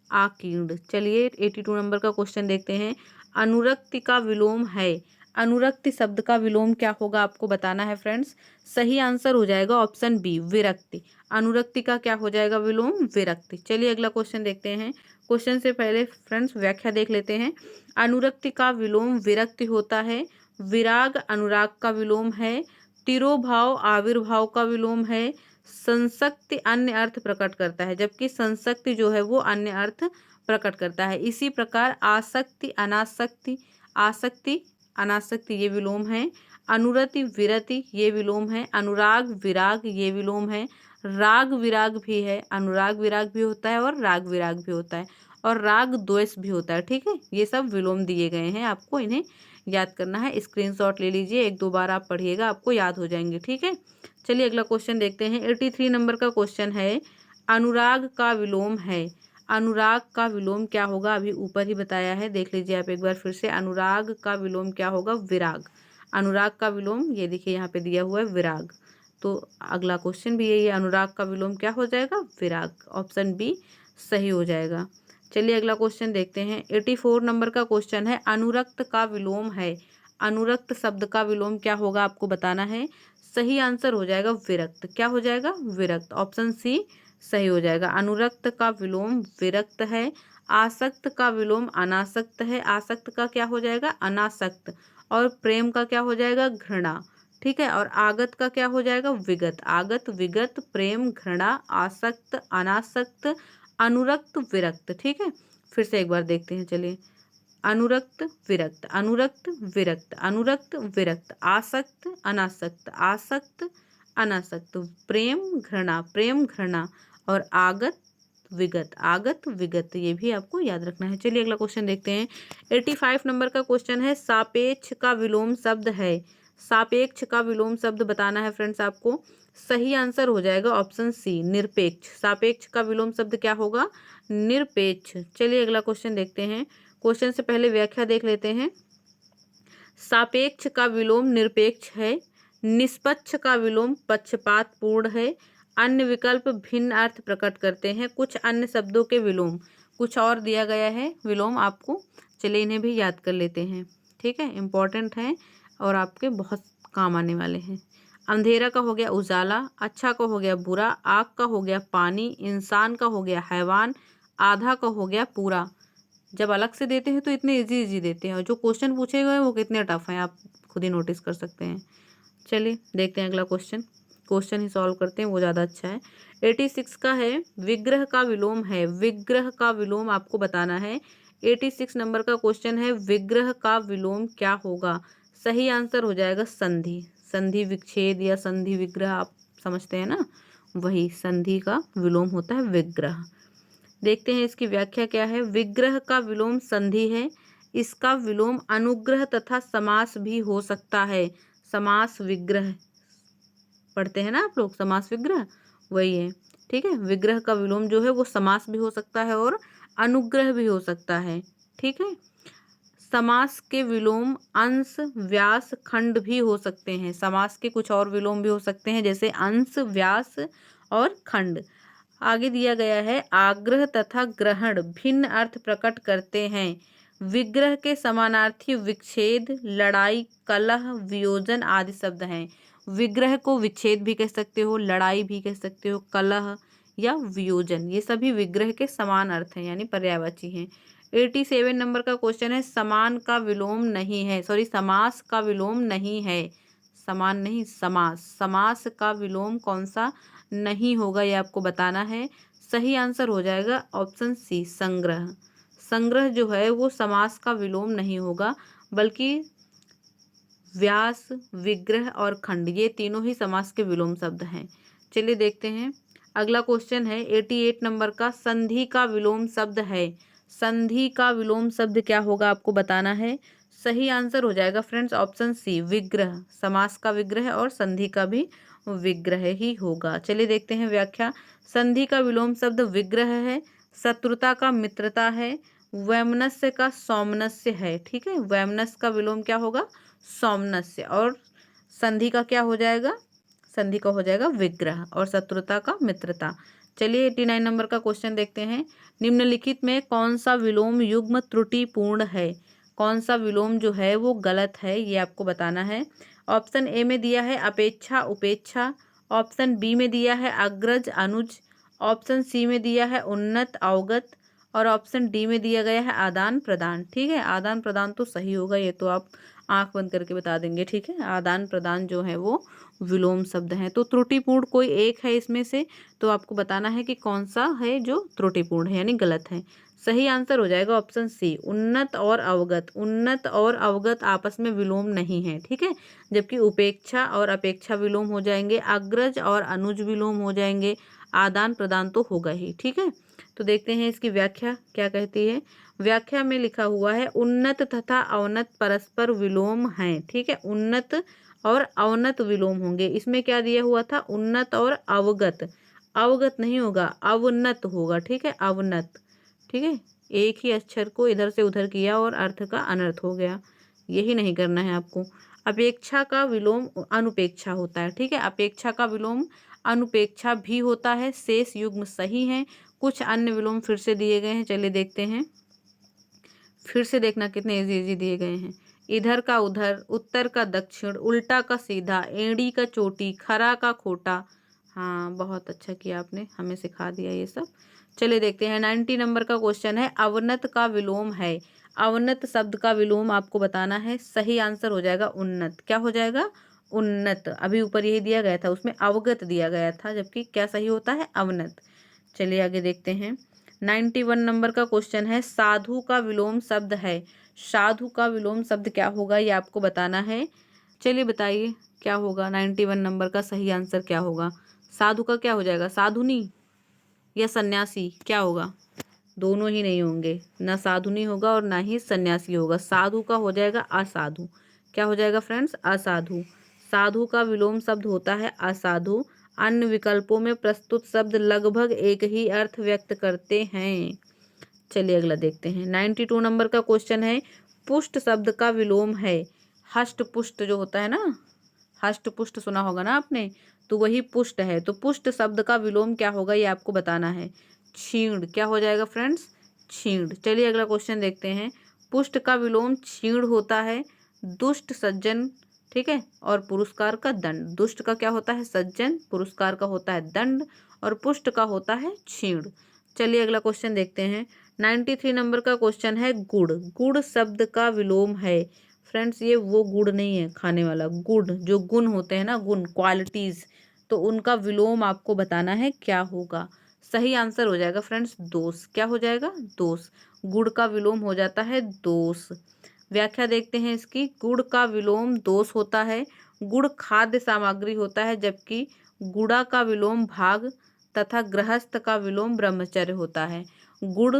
आकीर्ण। चलिए 82 नंबर का क्वेश्चन देखते हैं। अनुरक्ति का विलोम है। अनुरक्ति शब्द का विलोम क्या होगा आपको बताना है फ्रेंड्स। सही आंसर हो जाएगा ऑप्शन बी, विरक्ति। अनुरक्ति का क्या हो जाएगा विलोम, विरक्ति। चलिए अगला क्वेश्चन देखते हैं। क्वेश्चन से पहले फ्रेंड्स व्याख्या देख लेते हैं। अनुरक्ति का विलोम विरक्ति होता है। विराग अनुराग का विलोम है। तिरोभाव आविर्भाव का विलोम है। संसक्ति अन्य अर्थ प्रकट करता है, जबकि संसक्ति जो है वो अन्य अर्थ प्रकट करता है। इसी प्रकार आसक्ति अनासक्ति, आसक्ति अनासक्ति ये विलोम है। अनुरति विरति ये विलोम है। अनुराग विराग ये विलोम है। राग विराग भी है, अनुराग विराग भी होता है और राग विराग भी होता है, और राग द्वेष भी होता है। ठीक है, ये सब विलोम दिए गए हैं, आपको इन्हें याद करना है। स्क्रीनशॉट ले लीजिए, एक दो बार आप पढ़िएगा, आपको याद हो जाएंगे। ठीक है, चलिए अगला क्वेश्चन देखते हैं। 83 नंबर का क्वेश्चन है, अनुराग का विलोम है। अनुराग का विलोम क्या होगा, अभी ऊपर ही बताया है, देख लीजिए आप एक बार फिर से। अनुराग का विलोम क्या होगा, विराग। अनुराग का विलोम ये देखिए यहाँ पे दिया हुआ है विराग, तो अगला क्वेश्चन भी यही है, अनुराग का विलोम क्या हो जाएगा, विराग। ऑप्शन बी सही हो जाएगा। चलिए अगला क्वेश्चन देखते हैं। 84 नंबर का क्वेश्चन है, अनुरक्त का विलोम है। अनुरक्त शब्द का विलोम क्या होगा आपको बताना है। सही आंसर हो जाएगा विरक्त। क्या हो जाएगा, विरक्त। ऑप्शन सी सही हो जाएगा। अनुरक्त का विलोम विरक्त है। आसक्त का विलोम अनासक्त है। आसक्त का क्या हो जाएगा, अनासक्त। और प्रेम का क्या हो जाएगा, घृणा। ठीक है, और आगत का क्या हो जाएगा, विगत। आगत विगत प्रेम घृणा आसक्त अनासक्त अनुरक्त विरक्त। ठीक है, फिर से एक बार देखते हैं, चलिए। अनुरक्त विरक्त, अनुरक्त विरक्त, अनुरक्त विरक्त, आसक्त अनासक्त, आसक्त अनासक्त, प्रेम घृणा, प्रेम घृणा, और आगत विगत, आगत विगत, ये भी आपको याद रखना है। चलिए अगला क्वेश्चन देखते हैं। 85 नंबर का क्वेश्चन है, सापेक्ष का विलोम शब्द है। सापेक्ष का विलोम शब्द बताना है फ्रेंड्स आपको। सही आंसर हो जाएगा ऑप्शन सी, निरपेक्ष। सापेक्ष का विलोम शब्द क्या होगा? निरपेक्ष। चलिए अगला क्वेश्चन देखते हैं। क्वेश्चन से पहले व्याख्या देख लेते हैं। सापेक्ष का विलोम निरपेक्ष है। निष्पक्ष का विलोम पक्षपातपूर्ण है। अन्य विकल्प भिन्न अर्थ प्रकट करते हैं। कुछ अन्य शब्दों के विलोम, कुछ और दिया गया है विलोम आपको। चलिए इन्हें भी याद कर लेते हैं, ठीक है, इम्पोर्टेंट है और आपके बहुत काम आने वाले हैं। अंधेरा का हो गया उजाला, अच्छा का हो गया बुरा, आग का हो गया पानी, इंसान का हो गया हैवान, आधा का हो गया पूरा। जब अलग से देते हैं तो इतने इजी इजी देते हैं और जो क्वेश्चन पूछे गए वो कितने टफ हैं आप खुद ही नोटिस कर सकते हैं। चलिए देखते हैं अगला क्वेश्चन। क्वेश्चन ही सॉल्व करते हैं, वो ज़्यादा अच्छा है। 86 का है, विग्रह का विलोम है। विग्रह का विलोम आपको बताना है। 86 नंबर का क्वेश्चन है, विग्रह का विलोम क्या होगा? सही आंसर हो जाएगा संधि। संधि विच्छेद या संधि विग्रह आप समझते हैं ना, वही संधि का विलोम होता है विग्रह। देखते हैं इसकी व्याख्या क्या है। विग्रह का विलोम संधि है। इसका विलोम अनुग्रह तथा समास भी हो सकता है। समास विग्रह पढ़ते हैं ना आप लोग, समास विग्रह वही है, ठीक है। विग्रह का विलोम जो है वो समास भी हो सकता है और अनुग्रह भी हो सकता है, ठीक है। समास के विलोम अंश, व्यास, खंड भी हो सकते हैं। समास के कुछ और विलोम भी हो सकते हैं, जैसे अंश, व्यास और खंड। आगे दिया गया है, आग्रह तथा ग्रहण भिन्न अर्थ प्रकट करते हैं। विग्रह के समानार्थी विच्छेद, लड़ाई, कलह, वियोजन आदि शब्द हैं। विग्रह को विच्छेद भी कह सकते हो, लड़ाई भी कह सकते हो, कलह या वियोजन, ये सभी विग्रह के समान अर्थ हैं, यानी पर्यायवाची हैं। 87 नंबर का क्वेश्चन है, समान का विलोम नहीं है, सॉरी समास का विलोम नहीं है। समान नहीं, समास। समास का विलोम कौन सा नहीं होगा ये आपको बताना है। सही आंसर हो जाएगा ऑप्शन सी, संग्रह। संग्रह जो है वो समास का विलोम नहीं होगा, बल्कि व्यास, विग्रह और खंड ये तीनों ही समास के विलोम शब्द हैं। चलिए देखते हैं अगला क्वेश्चन है 88 नंबर का, संधि का विलोम शब्द है। संधि का विलोम शब्द क्या होगा आपको बताना है। सही आंसर हो जाएगा फ्रेंड्स ऑप्शन सी, विग्रह। समास का विग्रह और संधि का भी विग्रह ही होगा। चलिए देखते हैं व्याख्या। संधि का विलोम शब्द विग्रह है। शत्रुता का मित्रता है। वैमनस्य का सौमनस्य है, ठीक है। वैमनस्य का विलोम क्या होगा? सौमनस्य। और संधि का क्या हो जाएगा? संधि का हो जाएगा विग्रह और शत्रुता का मित्रता। चलिए 89 नंबर का क्वेश्चन देखते हैं। निम्नलिखित में कौन सा विलोम युग्म त्रुटिपूर्ण है? कौन सा विलोम जो है वो गलत है ये आपको बताना है। ऑप्शन ए में दिया है अपेक्षा उपेक्षा, ऑप्शन बी में दिया है अग्रज अनुज, ऑप्शन सी में दिया है उन्नत अवगत और ऑप्शन डी में दिया गया है आदान प्रदान, ठीक है। आदान प्रदान तो सही होगा, ये तो आप आंख बंद करके बता देंगे, ठीक है। आदान प्रदान जो है वो विलोम शब्द है। तो त्रुटिपूर्ण कोई एक है इसमें से, तो आपको बताना है कि कौन सा है जो त्रुटिपूर्ण है यानी गलत है। सही आंसर हो जाएगा ऑप्शन सी, उन्नत और अवगत। उन्नत और अवगत आपस में विलोम नहीं है, ठीक है। जबकि उपेक्षा और अपेक्षा विलोम हो जाएंगे, अग्रज और अनुज विलोम हो जाएंगे, आदान प्रदान तो होगा ही, ठीक है। तो देखते हैं इसकी व्याख्या क्या कहती है। व्याख्या में लिखा हुआ है, उन्नत तथा अवनत परस्पर विलोम हैं, ठीक है। उन्नत और अवनत विलोम होंगे। इसमें क्या दिया हुआ था? उन्नत और अवगत। अवगत नहीं होगा, अवनत होगा, ठीक है, अवनत, ठीक है। एक ही अक्षर को इधर से उधर किया और अर्थ का अनर्थ हो गया, यही नहीं करना है आपको। अपेक्षा का विलोम अनुपेक्षा होता है, ठीक है। अपेक्षा का विलोम अनुपेक्षा भी होता है। शेष युग्म सही हैं। कुछ अन्य विलोम फिर से दिए गए हैं, चलिए देखते हैं। फिर से देखना कितने इजी इजी दिए गए हैं। इधर का उधर, उत्तर का दक्षिण, उल्टा का सीधा, एड़ी का चोटी, खरा का खोटा। हाँ बहुत अच्छा किया आपने, हमें सिखा दिया ये सब। चलिए देखते हैं 90 नंबर का क्वेश्चन है, अवनत का विलोम है। अवनत शब्द का विलोम आपको बताना है। सही आंसर हो जाएगा उन्नत। क्या हो जाएगा? उन्नत। अभी ऊपर यही दिया गया था, उसमें अवगत दिया गया था, जबकि क्या सही होता है? अवनत। चलिए आगे देखते हैं। 91 नंबर का क्वेश्चन है, साधु का विलोम शब्द है। साधु का विलोम शब्द क्या होगा ये आपको बताना है। चलिए बताइए क्या होगा। 91 नंबर का सही आंसर क्या होगा? साधु का क्या हो जाएगा? साधुनी। या सन्यासी, क्या होगा? दोनों ही नहीं होंगे, ना साधु नहीं होगा और ना ही सन्यासी होगा। साधु का हो जाएगा असाधु। क्या हो जाएगा फ्रेंड्स? असाधु। साधु का विलोम शब्द होता है असाधु। अन्य विकल्पों में प्रस्तुत शब्द लगभग एक ही अर्थ व्यक्त करते हैं। चलिए अगला देखते हैं। 92 नंबर का क्वेश्चन है, पुष्ट शब्द का विलोम है हष्ट पुष्ट। जो होता है ना, हष्ट पुष्ट सुना होगा ना आपने, तो वही पुष्ट है। तो पुष्ट शब्द का विलोम क्या होगा, ये आपको बताना है। क्षीण। क्या हो जाएगा फ्रेंड्स? क्षीण। चलिए अगला क्वेश्चन देखते हैं। पुष्ट का विलोम क्षीण होता है दुष्ट, सज्जन, ठीक है, और पुरस्कार का दंड। दुष्ट का क्या होता है? सज्जन। पुरस्कार का होता है दंड और पुष्ट का होता है क्षीण। चलिए अगला क्वेश्चन देखते हैं। 93 नंबर का क्वेश्चन है, गुड़। गुड़ शब्द का विलोम है। फ्रेंड्स ये वो गुड़ नहीं है खाने वाला, गुड़ जो गुण होते हैं ना, गुण, क्वालिटीज, तो उनका विलोम आपको बताना है क्या होगा। सही आंसर हो जाएगा फ्रेंड्स दोष। क्या हो जाएगा? दोष। गुड़ का विलोम हो जाता है दोष। व्याख्या देखते हैं इसकी। गुड़ का विलोम दोष होता है। गुड़ खाद्य सामग्री होता है, जबकि गुड़ा का विलोम भाग तथा गृहस्थ का विलोम ब्रह्मचर्य होता है। गुड़,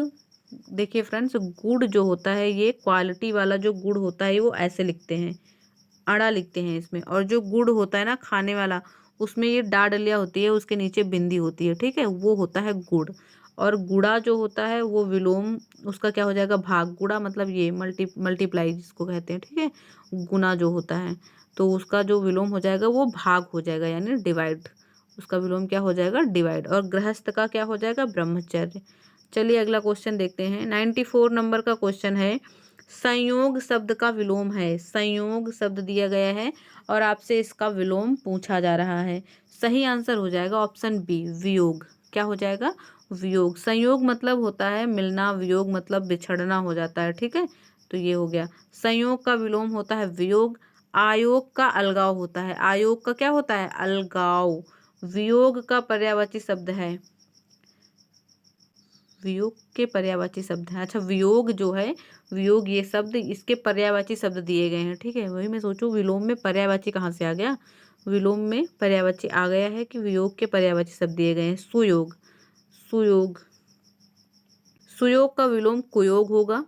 देखिए फ्रेंड्स, गुड़ जो होता है, ये क्वालिटी वाला जो गुड़ होता है वो ऐसे लिखते हैं, अड़ा लिखते हैं इसमें। और जो गुड़ होता है ना खाने वाला, उसमें ये डाडलिया होती है, उसके नीचे बिंदी होती है, ठीक है, वो होता है गुड़। और गुड़ा जो होता है वो विलोम, उसका क्या हो जाएगा? भाग। गुड़ा मतलब ये मल्टीप्लाई जिसको कहते हैं, ठीक है, गुना जो होता है, तो उसका जो विलोम हो जाएगा वो भाग हो जाएगा, यानी डिवाइड। उसका विलोम क्या हो जाएगा? डिवाइड। और गृहस्थ का क्या हो जाएगा? ब्रह्मचर्य। चलिए अगला क्वेश्चन देखते हैं। 94 नंबर का क्वेश्चन है, संयोग शब्द का विलोम है। संयोग शब्द दिया गया है और आपसे इसका विलोम पूछा जा रहा है। सही आंसर हो जाएगा ऑप्शन बी, वियोग। क्या हो जाएगा? वियोग। संयोग मतलब होता है मिलना, वियोग मतलब बिछड़ना हो जाता है, ठीक है, तो ये हो गया। संयोग का विलोम होता है वियोग। आयोग का अलगाव होता है। आयोग का क्या होता है? अलगाव। वियोग का पर्यायवाची शब्द है, वियोग के पर्यायवाची शब्द है। अच्छा, वियोग जो है, वियोग ये शब्द, इसके पर्यायवाची शब्द दिए गए हैं, ठीक है। वही मैं सोचूं विलोम में पर्यायवाची कहाँ से आ गया। विलोम में पर्यायवाची आ गया है कि वियोग के पर्यायवाची शब्द दिए गए हैं। सुयोग। सुयोग। सुयोग का विलोम कुयोग होगा,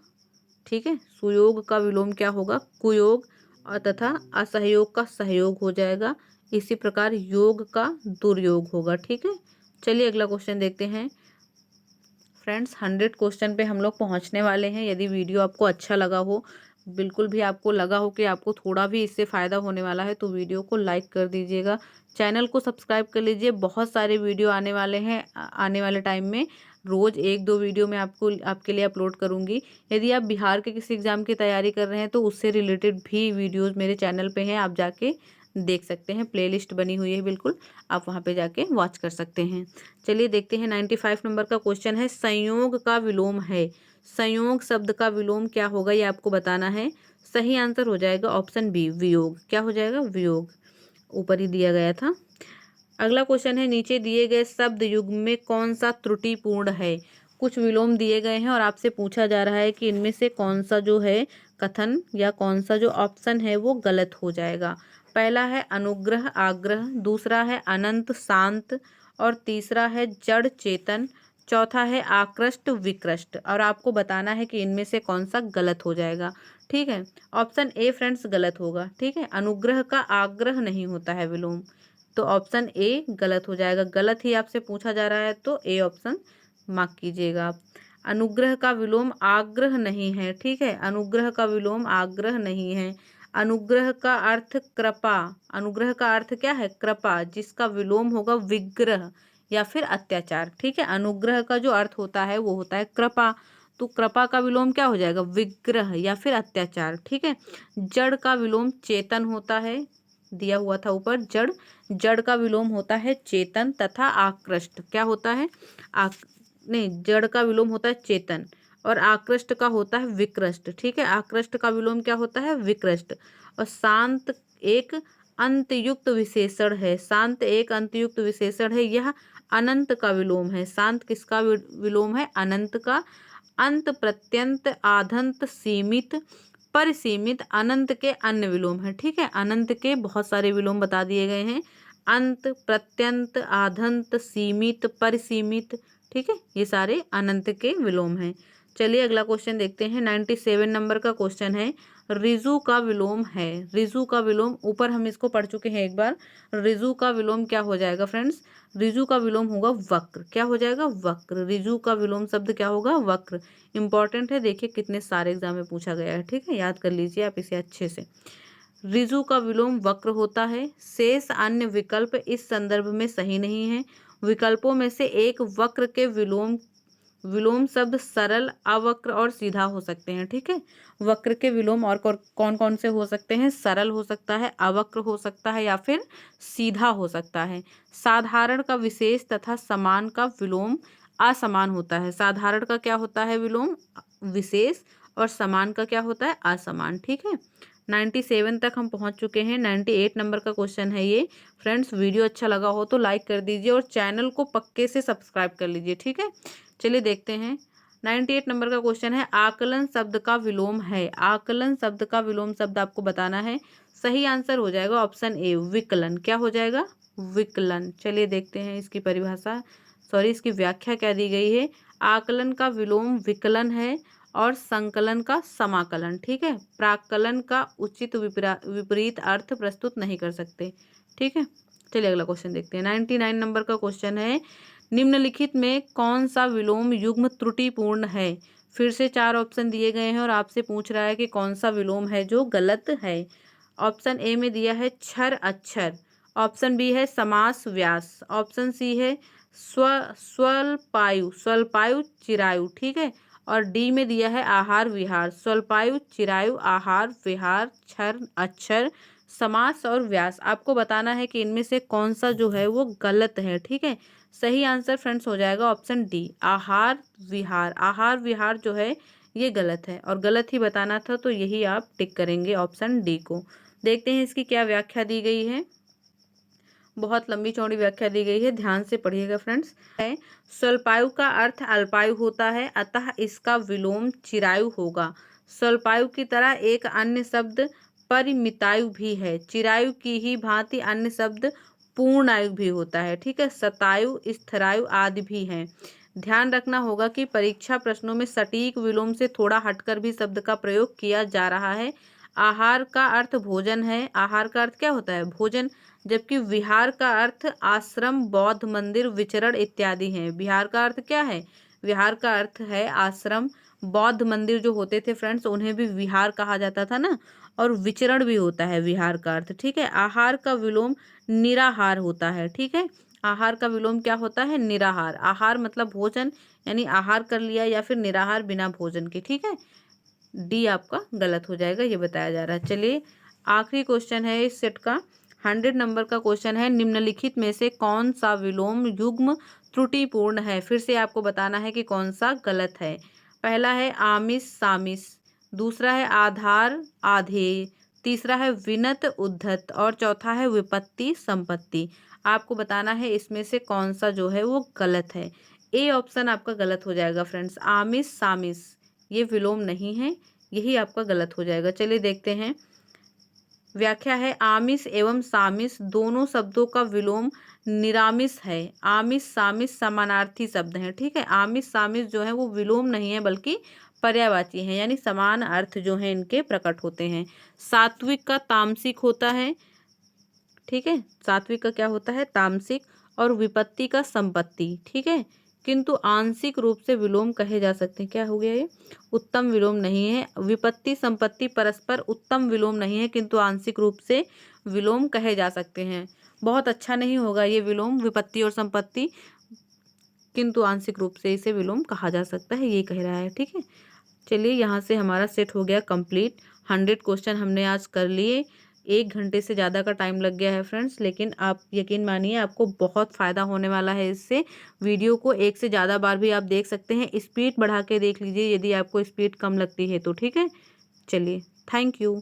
ठीक है। सुयोग का विलोम क्या होगा? कुयोग। और तथा असहयोग का सहयोग हो जाएगा। इसी प्रकार योग का दुर्योग होगा, ठीक है। चलिए अगला क्वेश्चन देखते हैं। फ्रेंड्स 100 क्वेश्चन पे हम लोग पहुंचने वाले हैं। यदि वीडियो आपको अच्छा लगा हो, बिल्कुल भी आपको लगा हो कि आपको थोड़ा भी इससे फ़ायदा होने वाला है, तो वीडियो को लाइक कर दीजिएगा, चैनल को सब्सक्राइब कर लीजिए। बहुत सारे वीडियो आने वाले हैं, आने वाले टाइम में रोज़ 1-2 वीडियो मैं आपके लिए अपलोड करूँगी। यदि आप बिहार के किसी एग्ज़ाम की तैयारी कर रहे हैं तो उससे रिलेटेड भी वीडियोज़ मेरे चैनल पर हैं, आप जाके देख सकते हैं। प्लेलिस्ट बनी हुई है, बिल्कुल आप वहाँ पे जाके वॉच कर सकते हैं। चलिए देखते हैं। 95 नंबर का क्वेश्चन है, संयोग का विलोम है। संयोग शब्द का विलोम क्या होगा, ये आपको बताना है। सही आंसर हो जाएगा ऑप्शन बी, वियोग। क्या हो जाएगा? वियोग। ऊपर ही दिया गया था। अगला क्वेश्चन है, नीचे दिए गए शब्द युग्म में कौन सा त्रुटिपूर्ण है। कुछ विलोम दिए गए हैं और आपसे पूछा जा रहा है कि इनमें से कौन सा जो है कथन या कौन सा जो ऑप्शन है वो गलत हो जाएगा। पहला है अनुग्रह आग्रह, दूसरा है अनंत शांत, और तीसरा है जड़ चेतन, चौथा है आकृष्ट विकृष्ट। और आपको बताना है कि इनमें से कौन सा गलत हो जाएगा, ठीक है। ऑप्शन ए फ्रेंड्स गलत होगा, ठीक है। अनुग्रह का आग्रह नहीं होता है विलोम, तो ऑप्शन ए गलत हो जाएगा। गलत ही आपसे पूछा जा रहा है तो ए ऑप्शन मार्क कीजिएगा आप। अनुग्रह का विलोम आग्रह नहीं है, ठीक है। अनुग्रह का विलोम आग्रह नहीं है। अनुग्रह का अर्थ कृपा। अनुग्रह का अर्थ क्या है? कृपा, जिसका विलोम होगा विग्रह या फिर अत्याचार, ठीक है। अनुग्रह का जो अर्थ होता है वो होता है कृपा, तो कृपा का विलोम क्या हो जाएगा? विग्रह या फिर अत्याचार, ठीक है। जड़ का विलोम चेतन होता है, दिया हुआ था ऊपर जड़। जड़ का विलोम होता है चेतन तथा आकृष्ट। क्या होता है? नहीं, जड़ का विलोम होता है चेतन और आकृष्ट का होता है विकृष्ट, ठीक है। आकृष्ट का विलोम क्या होता है? विकृष्ट। और शांत एक अंतयुक्त विशेषण है। शांत एक अंतयुक्त विशेषण है, यह अनंत का विलोम है। शांत किसका विलोम है? अनंत का। अंत प्रत्यंत आधंत सीमित परिसीमित अनंत के अन्य विलोम है, ठीक है। अनंत के बहुत सारे विलोम बता दिए गए हैं। अंत, प्रत्यंत, आधंत, सीमित, परिसीमित, ठीक है, ये सारे अनंत के विलोम हैं। चलिए अगला क्वेश्चन देखते हैं। 97 नंबर का क्वेश्चन है, ऋजु का विलोम है। ऋजु का विलोम, ऊपर हम इसको पढ़ चुके हैं एक बार। ऋजु का विलोम क्या हो जाएगा फ्रेंड्स? ऋजु का विलोम होगा वक्र। क्या हो जाएगा? वक्र। ऋजु का विलोम शब्द क्या होगा? वक्र। इंपॉर्टेंट है, देखिए कितने सारे एग्जाम में पूछा गया है। ठीक है, याद कर लीजिए आप इसे अच्छे से। ऋजु का विलोम वक्र होता है। शेष अन्य विकल्प इस संदर्भ में सही नहीं है। विकल्पों में से एक वक्र के विलोम विलोम शब्द सरल, अवक्र और सीधा हो सकते हैं। ठीक है, वक्र के विलोम और कौन कौन से हो सकते हैं? सरल हो सकता है, अवक्र हो सकता है या फिर सीधा हो सकता है। साधारण का विशेष तथा समान का विलोम असमान होता है। साधारण का क्या होता है विलोम? विशेष। और समान का क्या होता है? असमान। ठीक है, 97 तक हम पहुंच चुके हैं। 98 नंबर का क्वेश्चन है ये। फ्रेंड्स वीडियो अच्छा लगा हो तो लाइक कर दीजिए और चैनल को पक्के से सब्सक्राइब कर लीजिए। ठीक है, चलिए देखते हैं। 98 नंबर का क्वेश्चन है, आकलन शब्द का विलोम है। आकलन शब्द का विलोम शब्द आपको बताना है। सही आंसर हो जाएगा ऑप्शन ए, विकलन। क्या हो जाएगा? विकलन। चलिए देखते हैं इसकी परिभाषा, सॉरी इसकी व्याख्या क्या दी गई है। आकलन का विलोम विकलन है और संकलन का समाकलन। ठीक है, प्राकलन का उचित विपरीत अर्थ प्रस्तुत नहीं कर सकते। ठीक है, चलिए अगला क्वेश्चन देखते हैं। 99 नंबर का क्वेश्चन है, निम्नलिखित में कौन सा विलोम युग्म त्रुटिपूर्ण है? फिर से 4 ऑप्शन दिए गए हैं और आपसे पूछ रहा है कि कौन सा विलोम है जो गलत है। ऑप्शन ए में दिया है क्षर अक्षर, ऑप्शन बी है समास व्यास, ऑप्शन सी है स्वल्पायु स्वल्पायु चिरायु। ठीक है, और डी में दिया है आहार विहार। स्वल्पायु चिरायु आहार विहार क्षर अक्षर समास और व्यास। आपको बताना है कि इनमें से कौन सा जो है वो गलत है। ठीक है, सही आंसर फ्रेंड्स हो जाएगा ऑप्शन डी, आहार विहार। आहार विहार जो है ये गलत है और गलत ही बताना था, तो यही आप टिक करेंगे ऑप्शन डी को। देखते हैं इसकी क्या व्याख्या दी गई है। बहुत लंबी चौड़ी व्याख्या दी गई है, ध्यान से पढ़िएगा फ्रेंड्स। है, स्वल्पायु का अर्थ अल्पायु होता है, अतः इसका विलोम चिरायु होगा। स्वल्पायु की तरह एक अन्य शब्द परिमितायु भी है। चिरायु की ही भांति अन्य शब्द पूर्णायु भी होता है। ठीक है, शतायु स्थिरायु आदि भी हैं। ध्यान रखना होगा कि परीक्षा प्रश्नों में सटीक विलोम से थोड़ा हटकर भी शब्द का प्रयोग किया जा रहा है। आहार का अर्थ भोजन है। आहार का अर्थ क्या होता है? भोजन। जबकि विहार का अर्थ आश्रम, बौद्ध मंदिर, विचरण इत्यादि हैं। विहार का अर्थ क्या है? विहार का अर्थ है आश्रम, बौद्ध मंदिर जो होते थे फ्रेंड्स उन्हें भी विहार कहा जाता था ना, और विचरण भी होता है विहार का अर्थ। ठीक है, आहार का विलोम निराहार होता है। ठीक है, आहार का विलोम क्या होता है? निराहार। आहार मतलब भोजन, यानी आहार कर लिया, या फिर निराहार बिना भोजन के। ठीक है, डी आपका गलत हो जाएगा, ये बताया जा रहा है। चलिए आखिरी क्वेश्चन है इस सेट का, 100 नंबर का क्वेश्चन है, निम्नलिखित में से कौन सा विलोम युग्म त्रुटिपूर्ण है? फिर से आपको बताना है कि कौन सा गलत है। पहला है आमिष सामिष, दूसरा है आधार आधेय, तीसरा है विनत उद्धत और चौथा है विपत्ति संपत्ति। आपको बताना है इसमें से कौन सा जो है वो गलत है। ए ऑप्शन आपका गलत हो जाएगा फ्रेंड्स, आमिष सामिष ये विलोम नहीं है, यही आपका गलत हो जाएगा। चलिए देखते हैं व्याख्या है, आमिष एवं सामिष दोनों शब्दों का विलोम निरामिष है। आमिष सामिष समानार्थी शब्द हैं। ठीक है, आमिष सामिष जो है वो विलोम नहीं है बल्कि पर्यायवाची हैं, यानी समान अर्थ जो है इनके प्रकट होते हैं। सात्विक का तामसिक होता है। ठीक है, सात्विक का क्या होता है? तामसिक। और विपत्ति का संपत्ति। ठीक है, किंतु आंशिक रूप से विलोम कहे जा सकते हैं। क्या हो गया ये? उत्तम विलोम नहीं है। विपत्ति संपत्ति परस्पर उत्तम विलोम नहीं है, किंतु आंशिक रूप से विलोम कहे जा सकते हैं। बहुत अच्छा नहीं होगा ये विलोम, विपत्ति और संपत्ति, किंतु आंशिक रूप से इसे विलोम कहा जा सकता है, ये कह रहा है। ठीक है, चलिए यहाँ से हमारा सेट हो गया कंप्लीट। 100 क्वेश्चन हमने आज कर लिए। 1 घंटे से ज़्यादा का टाइम लग गया है फ्रेंड्स, लेकिन आप यकीन मानिए आपको बहुत फ़ायदा होने वाला है इससे। वीडियो को 1 से ज़्यादा बार भी आप देख सकते हैं। स्पीड बढ़ा के देख लीजिए यदि आपको स्पीड कम लगती है तो। ठीक है, चलिए थैंक यू।